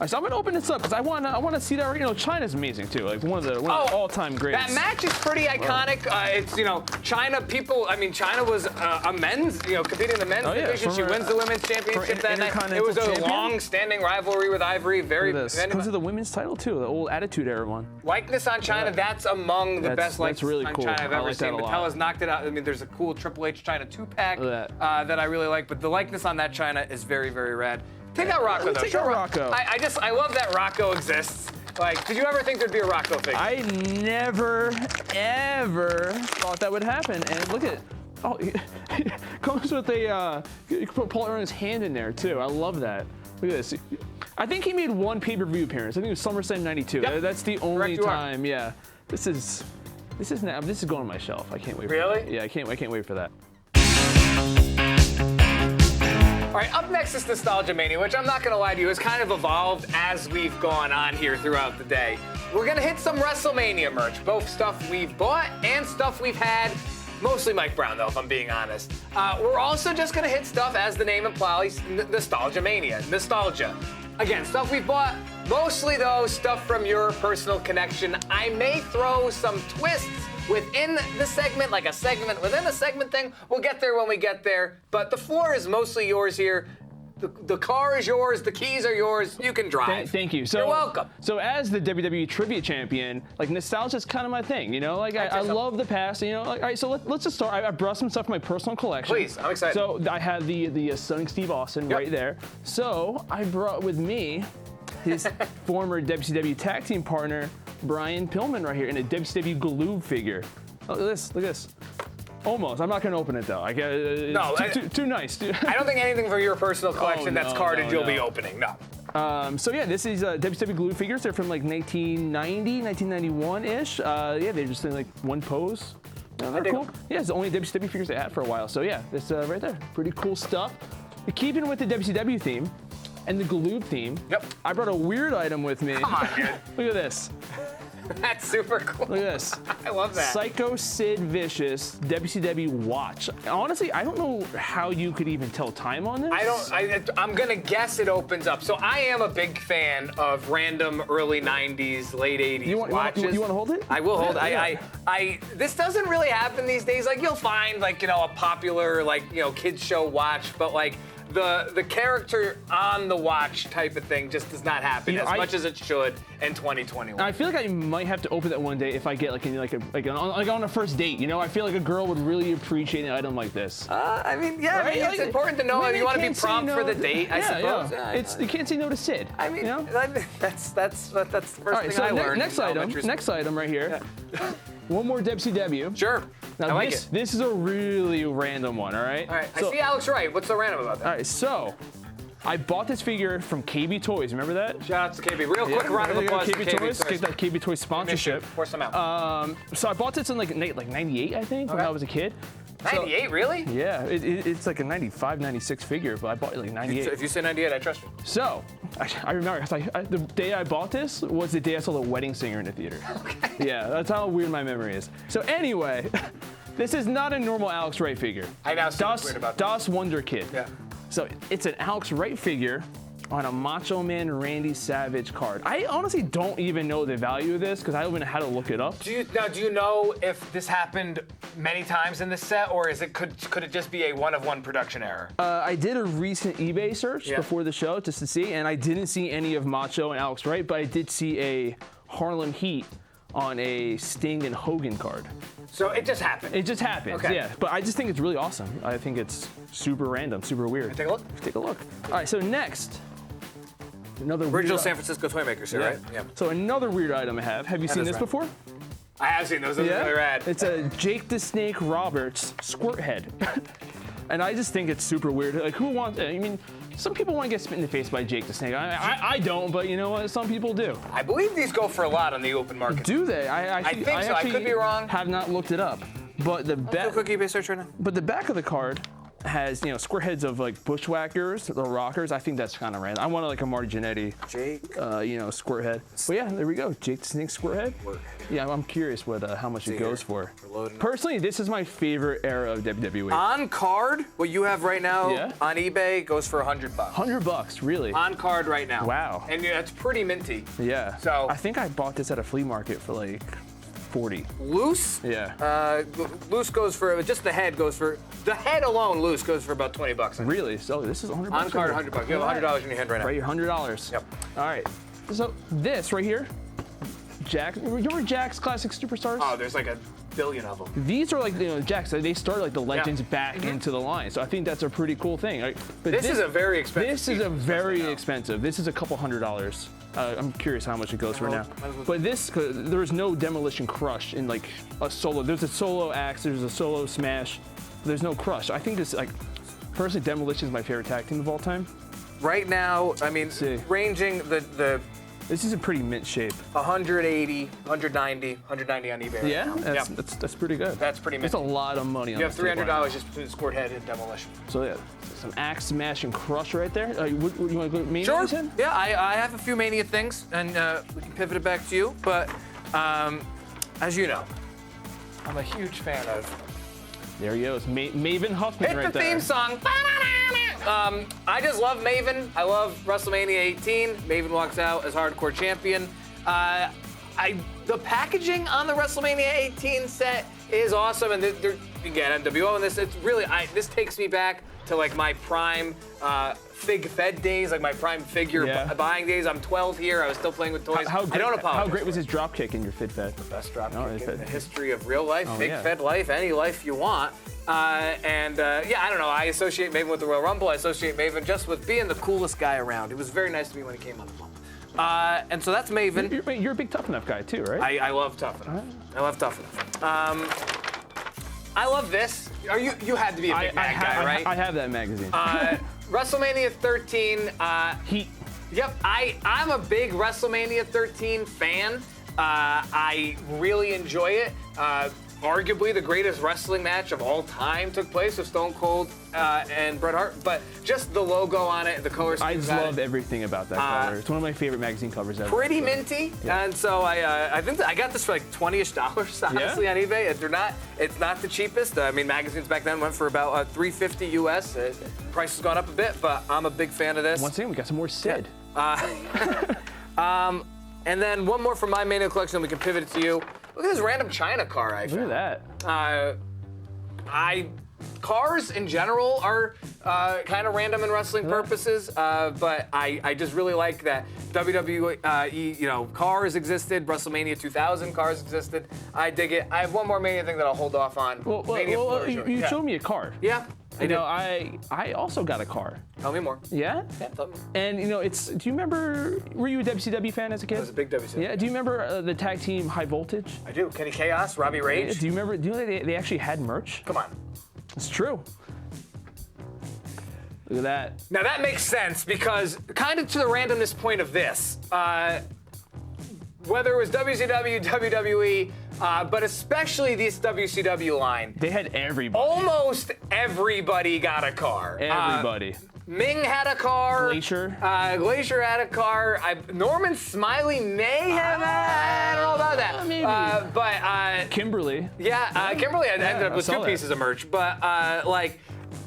B: So I'm gonna open this up because I wanna see that. You know, China's amazing too. Like one of the all-time greats.
A: That match is pretty iconic. It's, you know, China people. I mean, China was a men's, you know, competing in the men's division. She wins the women's championship that night. It was a long-standing rivalry with Ivory. Very.
B: Comes with the women's title too, the old Attitude Era one.
A: Likeness on China. That's among the best likeness
B: really
A: on
B: cool.
A: China I've
B: I
A: ever
B: like that
A: seen.
B: a lot.
A: Mattel has knocked it out. I mean, there's a cool Triple H China 2-pack that I really like, but the likeness on that China is very, very rad. Take out Rocco, though.
B: Take out Rocco.
A: I love that Rocco exists. Like, did you ever think there'd be a Rocco figure?
B: I never, ever thought that would happen. And look at, comes with a, you can put Paul Elling's hand in there too. I love that. Look at this. I think he made one pay-per-view appearance. I think it was SummerSlam '92.
A: Yep.
B: That's the only
A: Correct,
B: time. Yeah. This is going on my shelf. I can't wait.
A: Really?
B: For that. Yeah, I can't wait for that.
A: All right, up next is Nostalgia Mania, which I'm not gonna lie to you, has kind of evolved as we've gone on here throughout the day. We're gonna hit some WrestleMania merch, both stuff we've bought and stuff we've had. Mostly Mike Brown, though, if I'm being honest. We're also just gonna hit stuff, as the name implies, Nostalgia Mania, nostalgia. Again, stuff we've bought, mostly though, stuff from your personal connection. I may throw some twists within the segment, like a segment within a segment thing. We'll get there when we get there, but the floor is mostly yours here. The car is yours, the keys are yours, you can drive.
B: Thank you. So,
A: you're welcome.
B: So as the WWE Trivia Champion, like nostalgia is kind of my thing, you know? Like I love the past, you know? Like, all right, so let's just start. I brought some stuff from my personal collection.
A: Please, I'm excited.
B: So I had the Stunning Steve Austin right there. So I brought with me his former WCW tag team partner, Brian Pillman, right here, in a WCW Galoob figure. Look at this, look at this. Almost. I'm not going to open it though. Too nice.
A: I don't think anything from your personal collection that's carded you'll be opening. No.
B: So yeah, this is WCW Galoob figures. They're from like 1990, 1991-ish. Yeah, they're just in like one pose. They're cool. Yeah, it's the only WCW figures they had for a while. So yeah, this right there. Pretty cool stuff. Keeping with the WCW theme and the Galoob theme, I brought a weird item with me.
A: Come on, dude.
B: Look at this.
A: That's super cool.
B: Look at this.
A: I love that.
B: Psycho Sid Vicious WCW watch. Honestly, I don't know how you could even tell time on this.
A: I'm gonna guess it opens up. So I am a big fan of random early '90s, late '80s watches.
B: You want to hold it?
A: I will hold.
B: Yeah.
A: This doesn't really happen these days. Like you'll find like a popular kids show watch, but like. The character on the watch type of thing just does not happen as much as it should in 2021.
B: I feel like I might have to open that one day if I get on a first date. You know, I feel like a girl would really appreciate an item like this.
A: I mean, it's important to know if you want to be prompt for the date. I suppose.
B: Yeah. You can't say no to Sid.
A: I mean, that's the first thing I learned.
B: Next item right here. Yeah. One more WCW.
A: Sure.
B: Now
A: I like it.
B: This is a really random one, all right?
A: All right. I see Alex Wright. What's so random about that?
B: All right, so I bought this figure from KB Toys. Remember that?
A: Shout out to KB. Real quick round of applause to KB Toys.
B: Get that KB Toys sponsorship.
A: Pour some out.
B: So I bought this in like '98, I think, when I was a kid.
A: 98, really?
B: Yeah, it's like a 95, 96 figure, but I bought it like 98.
A: If you say 98, I trust you.
B: So, I remember, the day I bought this was the day I saw The Wedding Singer in the theater.
A: Okay.
B: Yeah, that's how weird my memory is. So anyway, this is not a normal Alex Wright figure.
A: I now see what's weird about that.
B: Das Wonder Kid.
A: Yeah.
B: So it's an Alex Wright figure on a Macho Man Randy Savage card. I honestly don't even know the value of this because I don't even know how to look it up.
A: Do you know if this happened many times in this set, or could it just be a one-of-one production error?
B: I did a recent eBay search before the show just to see, and I didn't see any of Macho and Alex Wright, but I did see a Harlem Heat on a Sting and Hogan card.
A: So it just happened.
B: It just happened, yeah. But I just think it's really awesome. I think it's super random, super weird.
A: Take a look.
B: Take a look. All right, so next. Another
A: original San Francisco toy makers here, right?
B: Yeah. So another weird item I have. Have you seen this before?
A: I have seen those. Those are really rad.
B: It's a Jake the Snake Roberts squirt head. And I just think it's super weird. Like, who wants? I mean, some people want to get spit in the face by Jake the Snake. I don't, but you know what? Some people do.
A: I believe these go for a lot on the open market.
B: Do they?
A: I think so. I
B: actually
A: could be wrong.
B: Have not looked it up. But the back,
A: quick eBay search right now.
B: but the back of the card has, you know, square heads of like bushwhackers, the rockers. I think that's kind of random. I wanted like a Marty Jannetty,
A: Jake.
B: you know, square head. But yeah, there we go. Jake the Snake square head. Yeah, I'm curious what how much it goes for. Personally, this is my favorite era of WWE.
A: On card, what you have right now
B: Yeah.
A: on eBay goes for $100.
B: $100, really?
A: On card right now.
B: Wow.
A: And yeah, it's pretty minty.
B: Yeah.
A: So-
B: I think I bought this at a flea market for like 40.
A: Loose.
B: Yeah.
A: Loose goes for just the head the head alone. Loose goes for about $20.
B: Really? So this is $100.
A: On card, $100. You have $100 in your hand right now.
B: Right here, $100.
A: Yep.
B: All right. So this right here, Jack. You remember Jack's Classic Superstars?
A: Oh, there's like a billion of them.
B: These are like, you know, Jack's. They start like the legends back into the line. So I think that's a pretty cool thing. Right? But
A: This is a very expensive.
B: This is a
A: piece,
B: very
A: especially now.
B: expensive. This is a couple $100. I'm curious how much it goes for now.
A: might as well-
B: But this, there is no Demolition Crush in like a solo. There's a solo axe. There's a solo smash. There's no Crush. I think this, like, personally, Demolition is my favorite tag team of all time.
A: Right now, I mean,
B: see.
A: ranging the
B: This is a pretty mint shape.
A: 180, 190 on eBay. Right
B: Yeah,
A: now.
B: that's pretty good.
A: That's pretty
B: That's a lot of money on
A: You have
B: this table.
A: $300 just between the squirt head and demolition.
B: So yeah, some axe smash and crush right there. You want to go main
A: Sure.
B: event?
A: Yeah, I have a few Mania things, and we can pivot it back to you. But as you know, I'm a huge fan of.
B: There he goes, Maven Huffman
A: Hit
B: right
A: the
B: there.
A: theme song. I just love Maven. I love WrestleMania 18. Maven walks out as hardcore champion. The packaging on the WrestleMania 18 set is awesome, and again, NWO and this, it's really, this takes me back to like my prime Fig Fed days, like my prime figure
B: Yeah.
A: buying days. I'm 12 here. I was still playing with toys. I don't apologize.
B: How great was his drop kick in your Fit Fed?
A: Best drop
B: Oh,
A: kick
B: it's
A: in the
B: a-
A: history of real life, Fig
B: yeah.
A: Fed life, any life you want. Yeah, I don't know. I associate Maven with the Royal Rumble. I associate Maven just with being the coolest guy around. It was very nice to me when he came on the bump. And so that's Maven.
B: You're a big Tough Enough guy too, right?
A: I love Tough Enough. I love Tough Enough. I love this. You had to be a big Mag guy, right?
B: I have that magazine.
A: WrestleMania 13.
B: Heat.
A: Yep, I'm a big WrestleMania 13 fan. I really enjoy it. Arguably the greatest wrestling match of all time took place with Stone Cold and Bret Hart, but just the logo on it, the color
B: I
A: schemes
B: just
A: on
B: love
A: it,
B: everything about that cover. It's one of my favorite magazine covers ever.
A: pretty minty. And so I think that I got this for like $20-ish, honestly, on eBay. It's not the cheapest. I mean, magazines back then went for about $350 US. Price has gone up a bit, but I'm a big fan of this.
B: Once again, we got some more Sid.
A: And then one more from my Mania collection, then we can pivot it to you. Look at this random China car I
B: Look at
A: found.
B: that.
A: Cars in general are kind of random in wrestling purposes, but I just really like that WWE, cars existed, WrestleMania 2000 cars existed. I dig it. I have one more Mania thing that I'll hold off on. Mania Flourish.
B: You showed me a car.
A: Yeah, I
B: You
A: did.
B: know, I also got a car.
A: Tell me more.
B: Yeah?
A: Yeah, tell me.
B: And do you remember, were you a WCW fan as a kid?
A: I was a big WCW.
B: Yeah, do you remember the tag team High Voltage?
A: I do. Kenny Chaos, Robbie Rage.
B: Do you know they actually had merch?
A: Come on.
B: It's true. Look at that.
A: Now that makes sense because kind of to the randomness point of this, whether it was WCW, WWE, but especially this WCW line,
B: They had everybody.
A: almost everybody got a car.
B: Everybody.
A: Ming had a car.
B: Glacier.
A: Glacier had a car. Norman Smiley may have had. I don't know about that.
B: Maybe.
A: But
B: Kimberly.
A: yeah, Kimberly ended up
B: I
A: with
B: saw
A: two
B: that.
A: pieces of merch. But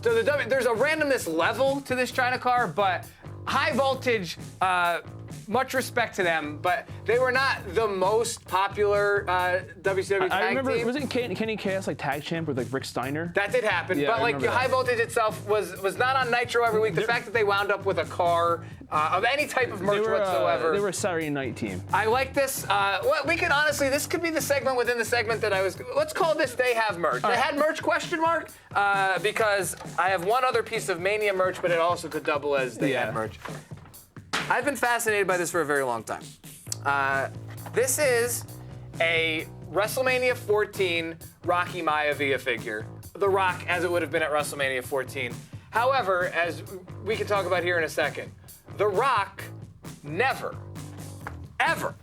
A: so there's a randomness level to this China car, but High Voltage, much respect to them, but they were not the most popular WCW tag
B: I remember,
A: team.
B: wasn't Kenny Chaos like tag champ with like Rick Steiner?
A: That did happen,
B: Yeah,
A: but
B: I
A: like
B: remember
A: High
B: that.
A: Voltage itself was not on Nitro every week. The fact that they wound up with a car of any type of merch whatsoever.
B: They were a Saturday night team.
A: I like this. Well, we can honestly, this could be the segment within the segment that let's call this They Have Merch. They had merch, question mark? Because I have one other piece of Mania merch, but it also could double as They
B: Yeah.
A: Had Merch. I've been fascinated by this for a very long time. This is a WrestleMania 14 Rocky Maivia figure. The Rock, as it would have been at WrestleMania 14. However, as we can talk about here in a second, The Rock never, ever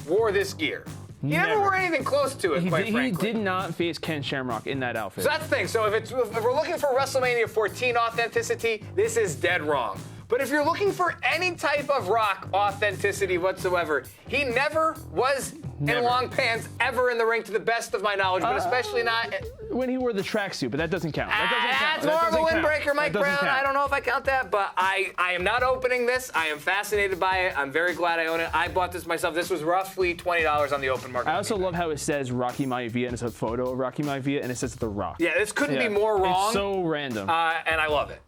A: wore this gear. He never wore anything close to it, quite frankly.
B: He did not face Ken Shamrock in that outfit.
A: So that's the thing. So if we're looking for WrestleMania 14 authenticity, this is dead wrong. But if you're looking for any type of Rock authenticity whatsoever, he never was in long pants ever in the ring, to the best of my knowledge, but especially not.
B: When he wore the tracksuit, but that doesn't count.
A: That's more of a windbreaker, Mike Brown. I don't know if I count that, but I am not opening this. I am fascinated by it. I'm very glad I own it. I bought this myself. This was roughly $20 on the open market.
B: I also love how it says Rocky Maivia, and it's a photo of Rocky Maivia, and it says The Rock.
A: Yeah, this couldn't be more wrong.
B: It's so random.
A: And I love it.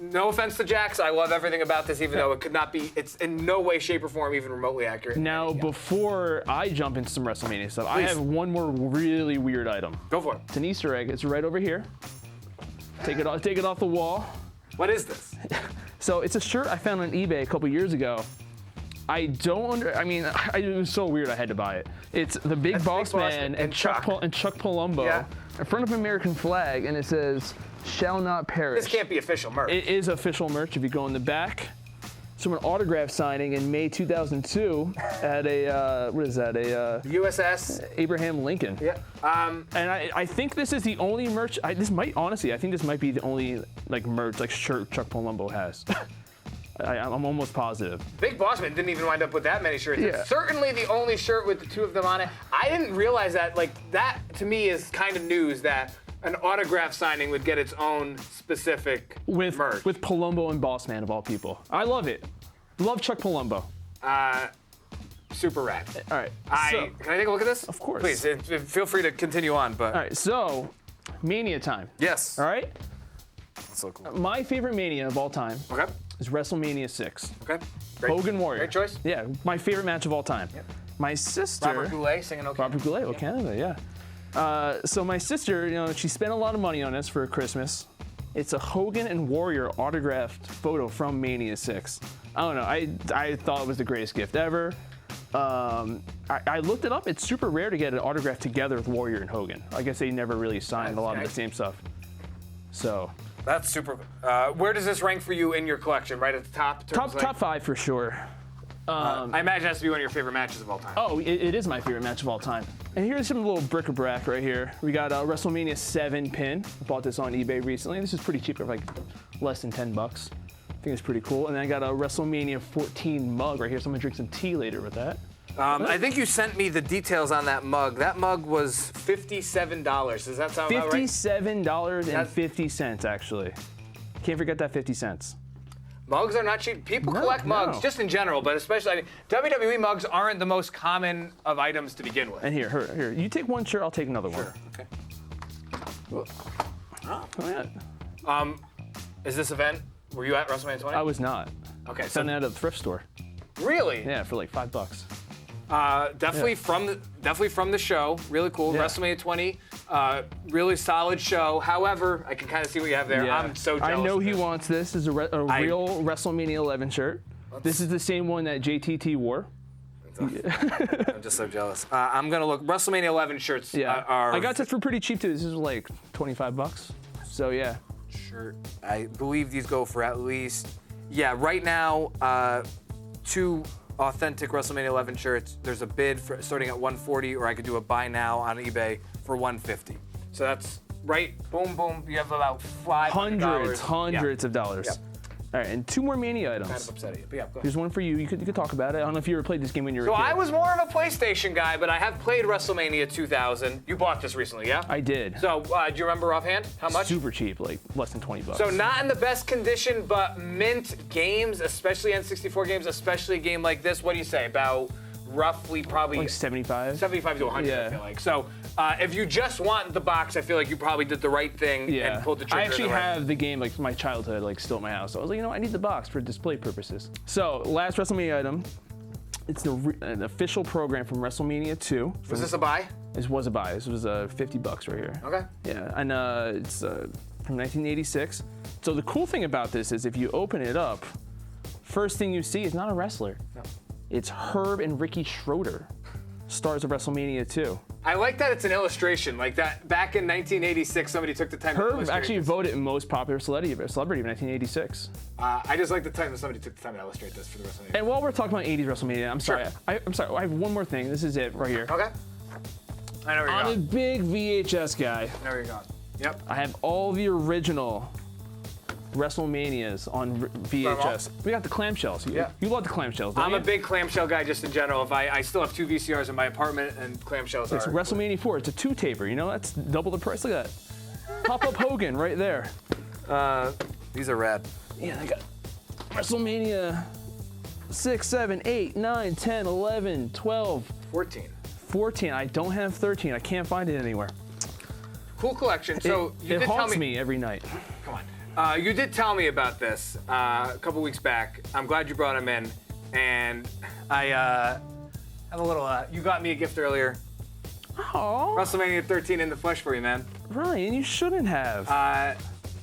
A: No offense to Jax, I love everything about this, even though it could not be, it's in no way, shape, or form even remotely accurate.
B: Now, before I jump into some WrestleMania stuff, I have one more really weird item.
A: Go for it.
B: It's an Easter egg. It's right over here. Take it off the wall.
A: What is this?
B: So it's a shirt I found on eBay a couple years ago. It was so weird I had to buy it. It's the Big Boss Man and Chuck Palumbo in front of an American flag, and it says, "Shall not perish."
A: This can't be official merch.
B: It is official merch if you go in the back. So an autograph signing in May 2002 at a
A: USS
B: Abraham Lincoln.
A: Yeah.
B: And I think this is the only merch. I think this might be the only merch shirt Chuck Palumbo has. I'm almost positive.
A: Big Boss Man didn't even wind up with that many shirts.
B: Yeah.
A: It's certainly the only shirt with the two of them on it. I didn't realize that. That to me is kind of news that an autograph signing would get its own specific merch.
B: With Palumbo and Boss Man of all people. I love it. Love Chuck Palumbo.
A: Super rad.
B: All right.
A: Can I take a look at this?
B: Of course.
A: Please, feel free to continue on. But
B: all right. So, Mania time.
A: Yes.
B: All right.
A: That's so cool.
B: My favorite Mania of all time.
A: Okay.
B: Is WrestleMania 6.
A: Okay. Great.
B: Hogan Warrior.
A: Great choice.
B: Yeah, my favorite match of all time. Yep. My sister.
A: Robert Goulet singing "O Canada."
B: Robert Goulet, "O Canada," yeah. So my sister, she spent a lot of money on this for Christmas. It's a Hogan and Warrior autographed photo from Mania 6. I don't know. I thought it was the greatest gift ever. I looked it up. It's super rare to get an autograph together with Warrior and Hogan. I guess they never really signed a lot of the same stuff. So.
A: That's super. Where does this rank for you in your collection? Right at the top?
B: Top 5 for sure.
A: I imagine it has to be one of your favorite matches of all time.
B: Oh, it is my favorite match of all time. And here's some little bric-a-brac right here. We got a WrestleMania 7 pin. I bought this on eBay recently. This is pretty cheap, for less than $10. I think it's pretty cool. And then I got a WrestleMania 14 mug right here, so I'm gonna drink some tea later with that.
A: I think you sent me the details on that mug. That mug was $57. Does that sound about right?
B: $57.50, actually. Can't forget that 50 cents.
A: Mugs are not cheap. People collect mugs, just in general, but especially, WWE mugs aren't the most common of items to begin with.
B: And here. You take one shirt, I'll take another one.
A: Okay.
B: Oh, yeah.
A: Is this event, were you at WrestleMania 20?
B: I was not.
A: Okay.
B: I found it at a thrift store.
A: Really?
B: Yeah, for $5.
A: Definitely from the show. Really cool. Yeah. WrestleMania 20. Really solid show. However, I can kind of see what you have there. Yeah. I'm so jealous.
B: I know he wants this. This is a real WrestleMania 11 shirt. This is the same one that JTT wore.
A: I'm just so jealous. I'm gonna look. WrestleMania 11 shirts are.
B: I got this for pretty cheap too. This is $25. So yeah.
A: Shirt. I believe these go for at least. Yeah. Right now, 2 authentic WrestleMania 11 shirts. There's a bid for starting at $140, or I could do a buy now on eBay for $150. So that's right. Boom, boom. You have about $500.
B: Hundreds of dollars. Yep. All right, and 2 more Mania items.
A: Kind of upsetting, but yeah, go ahead.
B: Here's one for you. You could talk about it. I don't know if you ever played this game when you were a kid.
A: So I was more of a PlayStation guy, but I have played WrestleMania 2000. You bought this recently, yeah?
B: I did.
A: So do you remember offhand? How much?
B: Super cheap, less than $20.
A: So not in the best condition, but mint games, especially N64 games, especially a game like this. What do you say? About roughly probably
B: 75?
A: 75 to 100, I feel like. So if you just want the box, I feel like you probably did the right thing and pulled the trigger.
B: I actually have the game, from my childhood, still at my house. So I was like, I need the box for display purposes. So last WrestleMania item, it's an official program from WrestleMania 2.
A: Was this a buy?
B: This was a buy. This was $50 right here.
A: Okay.
B: Yeah, and it's from 1986. So the cool thing about this is if you open it up, first thing you see is not a wrestler. No. It's Herb and Ricky Schroeder. stars of WrestleMania 2.
A: I like that it's an illustration. Like that back in 1986, somebody took the time to
B: Herb
A: illustrate
B: actually
A: this.
B: voted most popular celebrity of 1986.
A: I just like the time that somebody took the time to illustrate this for the WrestleMania.
B: And while we're talking about 80s WrestleMania, I'm sorry.
A: Sure.
B: I'm sorry. I have one more thing. This is it right here.
A: Okay. I know where you're
B: I'm a
A: going.
B: big VHS guy.
A: I know where you're going. Yep.
B: I have all the original WrestleManias on VHS. We got the clamshells.
A: Yeah.
B: You love the clamshells, don't
A: I'm
B: you?
A: a big clamshell guy just in general. If I still have 2 VCRs in my apartment and clamshells
B: It's
A: are.
B: WrestleMania 4. It's a 2-taper. You know, that's double the price. Look at that. Pop-up Hogan right there.
A: These are rad.
B: Yeah, they got WrestleMania 6, 7, 8, 9, 10, 11, 12,
A: 14.
B: 14. I don't have 13. I can't find it anywhere.
A: Cool collection. So you
B: it
A: did tell
B: haunts
A: me.
B: me every night.
A: Come on. You did tell me about this a couple weeks back. I'm glad you brought him in. And I have a little. You got me a gift earlier.
B: Oh,
A: WrestleMania 13 in the flesh for you, man.
B: Ryan, you shouldn't have.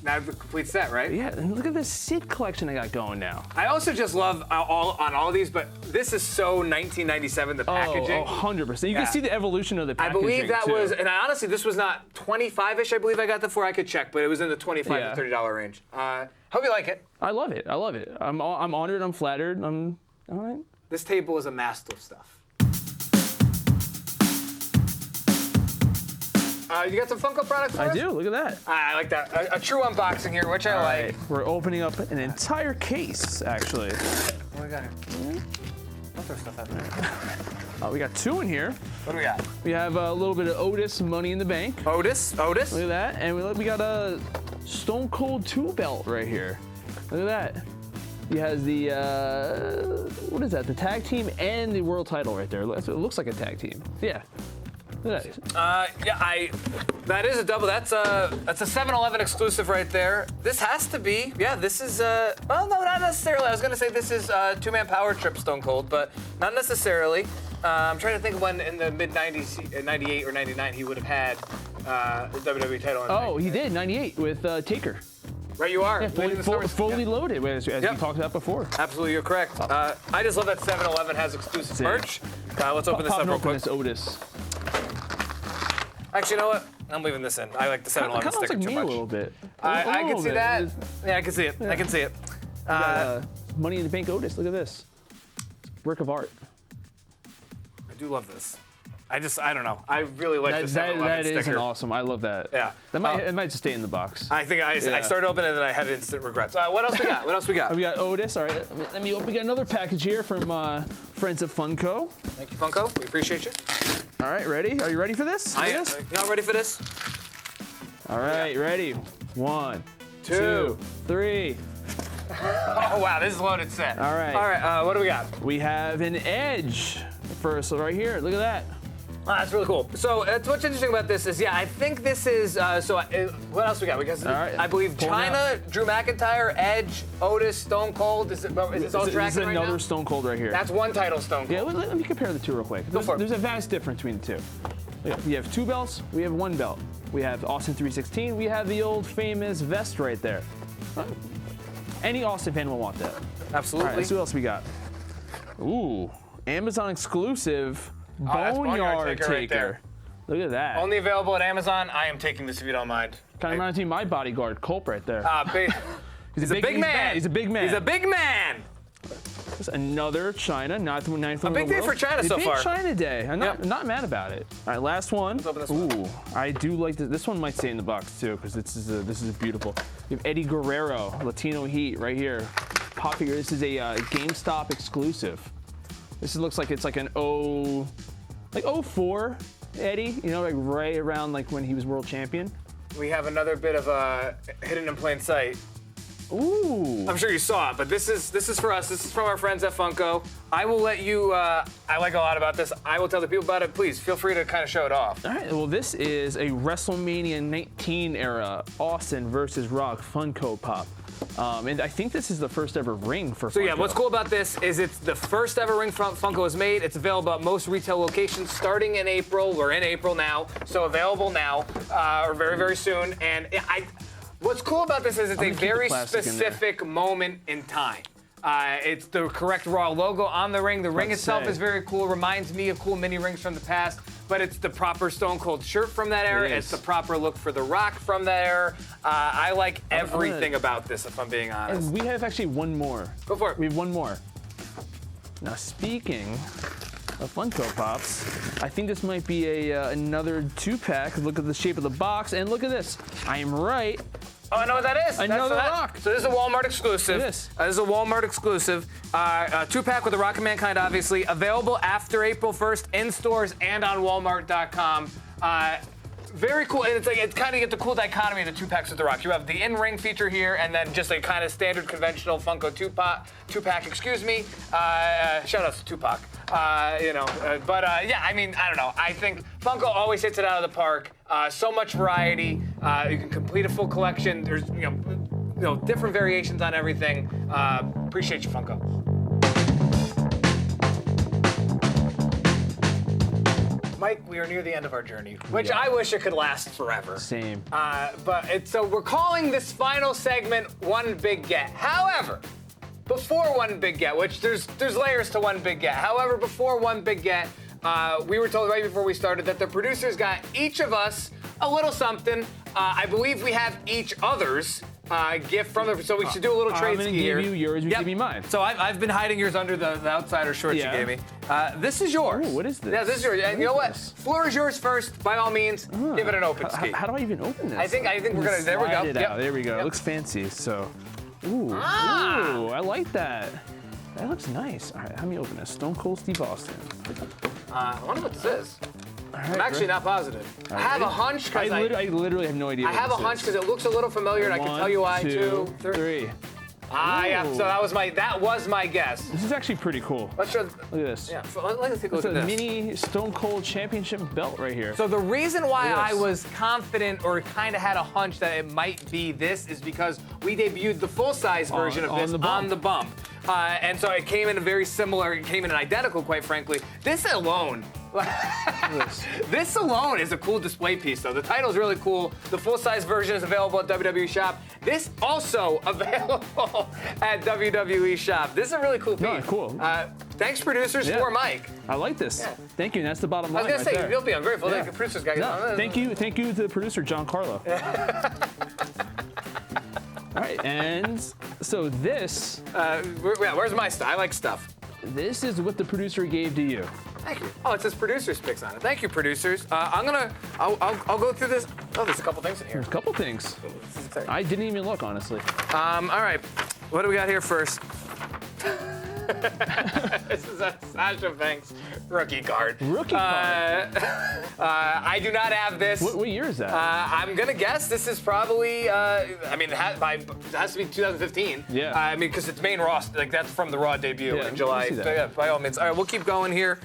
A: Now the complete set, right?
B: Yeah, and look at this Sid collection I got going now.
A: I also just love all of these, but this is so 1997. The packaging.
B: Oh, 100%. You
A: Yeah.
B: can see the evolution of the
A: I
B: packaging,
A: believe that
B: too.
A: was, and I honestly, this was not 25-ish. I believe I got the for. I could check, but it was in the 25
B: Yeah.
A: to $30 range. Hope you like it.
B: I love it. I love it. I'm honored. I'm flattered. I'm all right.
A: This table is a master of stuff. You got some Funko products for
B: I
A: us?
B: do. Look at that.
A: I like that. A true unboxing here, which I like.
B: Right, we're opening up an entire case, actually.
A: What do we got here? Don't throw stuff out there.
B: We got 2 in here.
A: What do we got?
B: We have a little bit of Otis Money in the Bank.
A: Otis.
B: Look at that. And we got a Stone Cold 2 belt right here. Look at that. He has the, what is that? The tag team and the world title right there. It looks like a tag team. Yeah. Look at that.
A: That is a double. That's a 7-Eleven exclusive right there. This has to be. Yeah, this is. Well, no, not necessarily. I was gonna say this is 2-man power trip Stone Cold, but not necessarily. I'm trying to think of when in the mid '90s, 98 or '99, he would have had the WWE title.
B: Oh, he did, 98 with Taker.
A: Right, you are.
B: Yeah, fully
A: Yeah.
B: loaded, as we talked about before.
A: Absolutely, you're correct. I just love that 7-Eleven has exclusive
B: Sick.
A: merch. Let's open this up real
B: Open
A: quick.
B: this Otis.
A: Actually, you know what? I'm leaving this in. I like the 7-Eleven
B: Kind of looks
A: sticker
B: like
A: too
B: me
A: much.
B: a little bit.
A: I
B: A
A: can
B: little
A: see
B: bit.
A: that. Yeah, I can see it. I can see it.
B: We got, Money in the Bank Otis. Look at this. Work of art.
A: I do love this. I don't know. I really like the 7-Eleven
B: That is
A: sticker.
B: an awesome. I love that.
A: Yeah.
B: It might just stay in the box.
A: I think I started opening it and I had instant regrets. What else we got? What else we got?
B: We got Otis. All right. Let me open. We got another package here from Friends of Funko.
A: Thank you, Funko. We appreciate you.
B: All right. Ready? Are you ready for this?
A: I am.
B: Yes?
A: Y'all ready for this?
B: All right. Ready? 1,
A: 2.
B: 2, 3.
A: Oh, wow. This is a loaded set.
B: All right.
A: All right. What do we got?
B: We have an Edge first. So right here. Look at that.
A: That's really cool. So what's interesting about this is, yeah, I think this is, what else we got? Because
B: right.
A: I believe
B: Pull 'em
A: China, Drew McIntyre, Edge, Otis, Stone Cold. Is this all
B: This
A: tracking
B: is
A: right
B: another
A: now?
B: Stone Cold right here.
A: That's one title, Stone Cold.
B: Yeah, let me compare the two real quick.
A: for it.
B: There's a vast difference between the two. We have 2 belts, we have 1 belt. We have Austin 316, we have the old famous vest right there. Any Austin fan will want that.
A: Absolutely.
B: All right, let's see what else we got. Ooh, Amazon exclusive
A: that's
B: Boneyard
A: Taker right there.
B: Look at that.
A: Only available at Amazon. I am taking this if you don't mind.
B: Kind of reminds me of my bodyguard, Culp, right there.
A: He's a big man.
B: He's a big man.
A: He's a big man.
B: There's another China, ninth one
A: A
B: in the
A: big day
B: world.
A: for China
B: A
A: so
B: big
A: far.
B: China day. I'm
A: Yep.
B: not mad about it. All right, last one.
A: open this one.
B: Ooh, I do like this. This one might stay in the box too because this is beautiful. We have Eddie Guerrero, Latino Heat, right here. Pop figure. This is a GameStop exclusive. This looks like it's like an 04 Eddie. You know, like right around like when he was world champion.
A: We have another bit of hidden in plain sight.
B: Ooh.
A: I'm sure you saw it, but this is for us. This is from our friends at Funko. I will let you. I like a lot about this. I will tell the people about it. Please feel free to kind of show it off.
B: All right, well, this is a WrestleMania 19 era Austin versus Rock Funko Pop. And I think this is the first ever ring for Funko.
A: So yeah, what's cool about this is it's the first ever ring Funko has made. It's available at most retail locations starting in April. We're in April now, so available now or very, very soon. And what's cool about this is it's a
B: gonna keep the
A: very
B: plastic in there.
A: specific moment in time. It's the correct Raw logo on the ring. The ring itself is very cool. Reminds me of cool mini rings from the past, but it's the proper Stone Cold shirt from that era. It's the proper look for The Rock from that era. I like everything about this, if I'm being honest.
B: And we have actually one more.
A: Go for it.
B: We have one more. Now, speaking of Funko Pops, I think this might be another 2-pack. Look at the shape of the box, and look at this. I am right.
A: Oh, I know what that is.
B: Another Rock.
A: So this is a Walmart exclusive.
B: This
A: is a Walmart exclusive. 2-pack with the Rock and Mankind, obviously. Available after April 1st in stores and on Walmart.com. Very cool, and it's kind of get the cool dichotomy of the 2-packs with the Rock. You have the in-ring feature here, and then just a kind of standard conventional Funko 2-pack. Excuse me. Shout out to Tupac. Yeah, I mean, I don't know. I think Funko always hits it out of the park. So much variety. You can complete a full collection. There's different variations on everything. Appreciate you, Funko. Mike, we are near the end of our journey, which I wish it could last forever.
B: Same.
A: So we're calling this final segment One Big Get. However, before One Big Get, which there's layers to One Big Get. However, before One Big Get, we were told right before we started that the producers got each of us a little something. I believe we have each other's gift from them, so we should do a little trade ski here.
B: I'm gonna give you yours, you give me mine.
A: So I've been hiding yours under the outsider shorts you gave me. This is yours.
B: Ooh, what is this?
A: Yeah, this is yours. And you know what? Floor is yours first. By all means, give it an open ski.
B: How do I even open this?
A: I think we're gonna. There we go.
B: Slide it out. There we go. It looks fancy. So, ooh, I like that. That looks nice. All right, let me open this. Stone Cold Steve Austin.
A: I wonder what this is.
B: Right,
A: I'm actually not positive. I have a hunch because
B: I literally have no idea.
A: I have a hunch because it looks a little familiar, and I can tell you why.
B: 2, 3.
A: Yeah. So that was my guess.
B: This is actually pretty cool.
A: Let's show.
B: Look at this.
A: Yeah. So let's take a look
B: It's
A: at
B: a
A: this.
B: mini Stone Cold Championship belt right here.
A: So the reason why
B: Yes.
A: I was confident or kind of had a hunch that it might be this is because we debuted the full-size version of this on the bump. And so it came in a very similar, it came in an identical, quite frankly. This alone, this alone is a cool display piece, though. The title's really cool. The full-size version is available at WWE Shop. This also available at WWE Shop. This is a really cool piece.
B: No, cool.
A: Thanks, producers, for Mike.
B: I like this.
A: Yeah.
B: Thank you. And that's the bottom line.
A: I was gonna say,
B: there.
A: you'll be ungrateful.
B: Yeah.
A: The producers got
B: No, thank you to the producer, John Carlo. All right, and so this.
A: Where's my stuff? I like stuff.
B: This is what the producer gave to you.
A: Thank you. Oh, it says producers picks on it. Thank you, producers. I'll go through this. Oh, there's a couple things in here.
B: There's a couple things. I didn't even look, honestly.
A: All right. What do we got here first? This is a Sasha Banks rookie card.
B: Rookie card.
A: I do not have this.
B: What year is that?
A: I'm gonna guess this is probably. It has to be 2015.
B: Yeah.
A: I mean, because it's main Raw. Like that's from the Raw debut in July.
B: see that.
A: So, yeah, by all means. All right, we'll keep going here.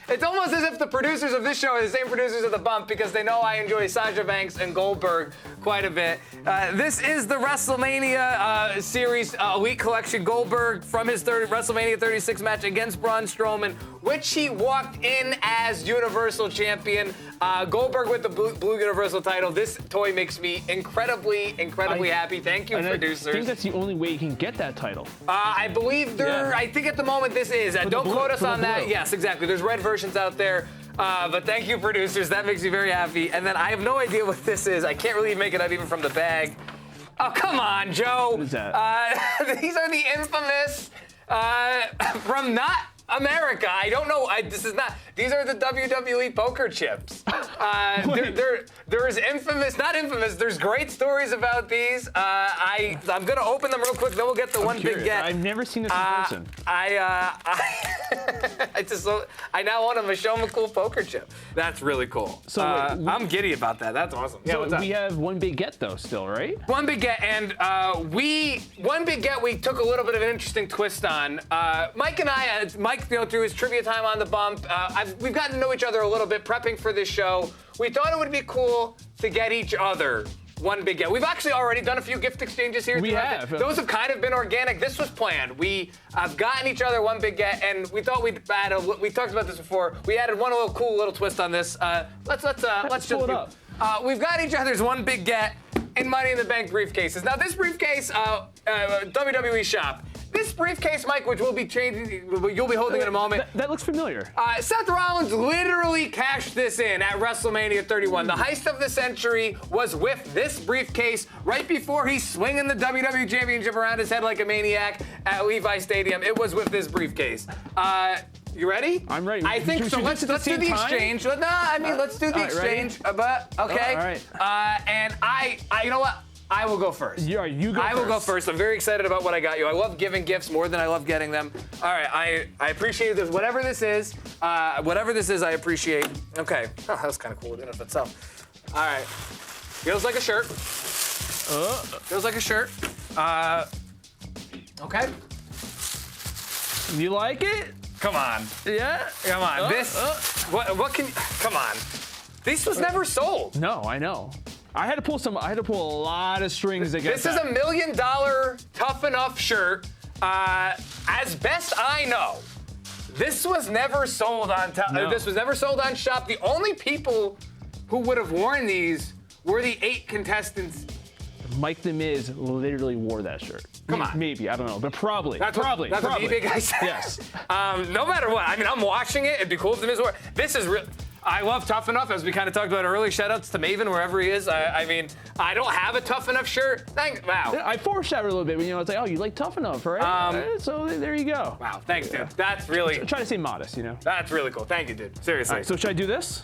A: It's almost as if the producers of this show are the same producers of The Bump because they know I enjoy Sasha Banks and Goldberg quite a bit. This is the WrestleMania Series Elite Collection Goldberg from his WrestleMania 36 match against Braun Strowman, which he walked in as Universal Champion. Goldberg with the blue Universal title. This toy makes me incredibly happy. Thank you, producers.
B: I think that's the only way you can get that title.
A: I believe I think at the moment this is. Don't quote us on that. Yes, exactly. There's red versions out there. But thank you, producers. That makes me very happy. And then I have no idea what this is. I can't really make it out even from the bag. Oh, come on, Joe.
B: What is that?
A: These are the infamous from not America. I don't know. This is not. These are the WWE poker chips. There is not infamous. There's great stories about these. I'm gonna open them real quick. Then we'll get the one big get.
B: I've never seen this in person.
A: I now own a Michelle McCool poker chip. That's really cool.
B: So
A: I'm giddy about that. That's awesome. Yeah, what's up?
B: We have one big get though, still, right?
A: One big get, and one big get we took a little bit of an interesting twist on. Mike and I, Mike, through his trivia time on the bump, we've gotten to know each other a little bit prepping for this show. We thought it would be cool to get each other one big get. We've actually already done a few gift exchanges here.
B: We have.
A: Those have kind of been organic. This was planned. We have gotten each other one big get, and we thought we'd add we talked about this before. We added one cool little twist on this. Let's
B: pull it up.
A: We've got each other's one big get. in Money in the Bank briefcases. Now, this briefcase, WWE shop. This briefcase, Mike, which we'll be changing, you'll be holding in a moment.
B: That looks familiar.
A: Seth Rollins literally cashed this in at WrestleMania 31. The heist of the century was with this briefcase right before he's swinging the WWE Championship around his head like a maniac at Levi Stadium. It was with this briefcase. You ready?
B: I'm ready.
A: I think so. Let's do the exchange. No, I mean, let's do the exchange. But okay.
B: All right.
A: And I, you know what? I will go first.
B: You go
A: I will go first. I'm very excited about what I got you. I love giving gifts more than I love getting them. All right, I appreciate this. Whatever this is, I appreciate. Okay. Oh, that was kind of cool in and of itself. All right. Feels like a shirt. Feels like a shirt. Okay.
B: You like it?
A: Come on.
B: Yeah.
A: Come on. What can? Come on. This was never sold.
B: No, I know. I had to pull a lot of strings to get
A: This is a $1 million Tough Enough shirt. As best I know, this was never sold on This was never sold on Shop. The only people who would have worn these were the 8 contestants.
B: Mike the Miz literally wore that shirt.
A: Come on.
B: Maybe, I don't know, but probably.
A: That's what the eBay guy said.
B: Yes.
A: No matter what, I mean, I'm watching it. It'd be cool if the Miz wore. This is real. I love Tough Enough, as we kind of talked about earlier. Shout-outs to Maven, wherever he is. I mean, I don't have a Tough Enough shirt. Wow.
B: I foreshadowed a little bit, but it's like, oh, you like Tough Enough, right? So there you go.
A: Wow, thanks, dude. That's really...
B: Try to stay modest,
A: That's really cool. Thank you, dude. Seriously.
B: All right, so should I do this?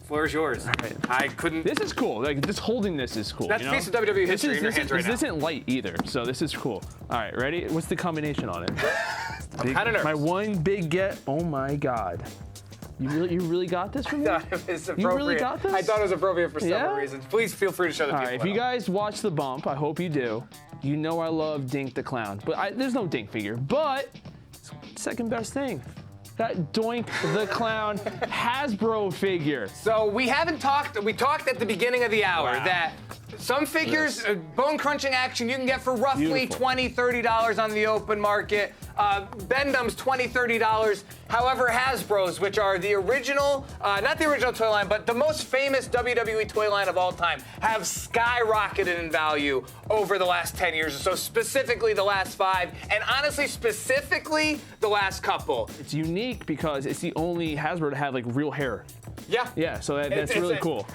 A: Floor is yours.
B: Right.
A: I couldn't...
B: This is cool. Like, just holding this is cool.
A: That's a piece of WWE history in your hands right now.
B: This isn't light either, so this is cool. All right, ready? What's the combination on it?
A: I'm kind of nervous.
B: My one big get. Oh my God. You really got this from me?
A: I thought it was appropriate.
B: You really got this?
A: I thought it was appropriate for several reasons. Please feel free to show the people.
B: All right, if you guys watch The Bump, I hope you do, you know I love Dink the Clown. But there's no Dink figure. But second best thing, that Doink the Clown Hasbro figure.
A: So we talked at the beginning of the hour that some figures, bone crunching action, you can get for roughly $20, $30 on the open market. Bendham's $20, $30. However, Hasbro's, which are the original, not the original toy line, but the most famous WWE toy line of all time, have skyrocketed in value over the last 10 years or so, specifically the last 5, and honestly, specifically the last couple.
B: It's unique because it's the only Hasbro to have like real hair.
A: Yeah.
B: Yeah, so that's really cool.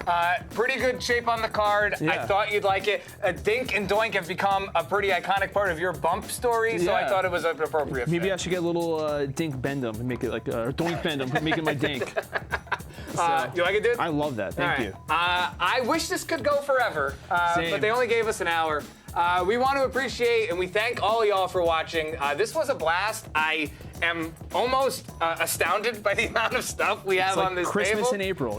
A: Pretty good shape on the card.
B: Yeah.
A: I thought you'd like it. Dink and Doink have become a pretty iconic part of your Bump story, so I thought it was an appropriate fit.
B: Maybe I should get a little Dink Bendham and make it like Doink Bendham, make it my Dink.
A: You like it, dude?
B: I love that. Thank you.
A: I wish this could go forever, but they only gave us an hour. We want to appreciate and we thank all of y'all for watching. This was a blast. I am almost astounded by the amount of stuff we have on this
B: Christmas
A: table.
B: in April,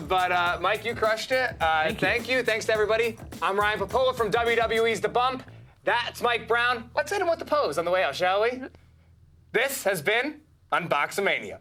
A: But Mike, you crushed it. Thank you. Thanks to everybody. I'm Ryan Popola from WWE's The Bump. That's Mike Brown. Let's hit him with the pose on the way out, shall we? This has been Unboxomania.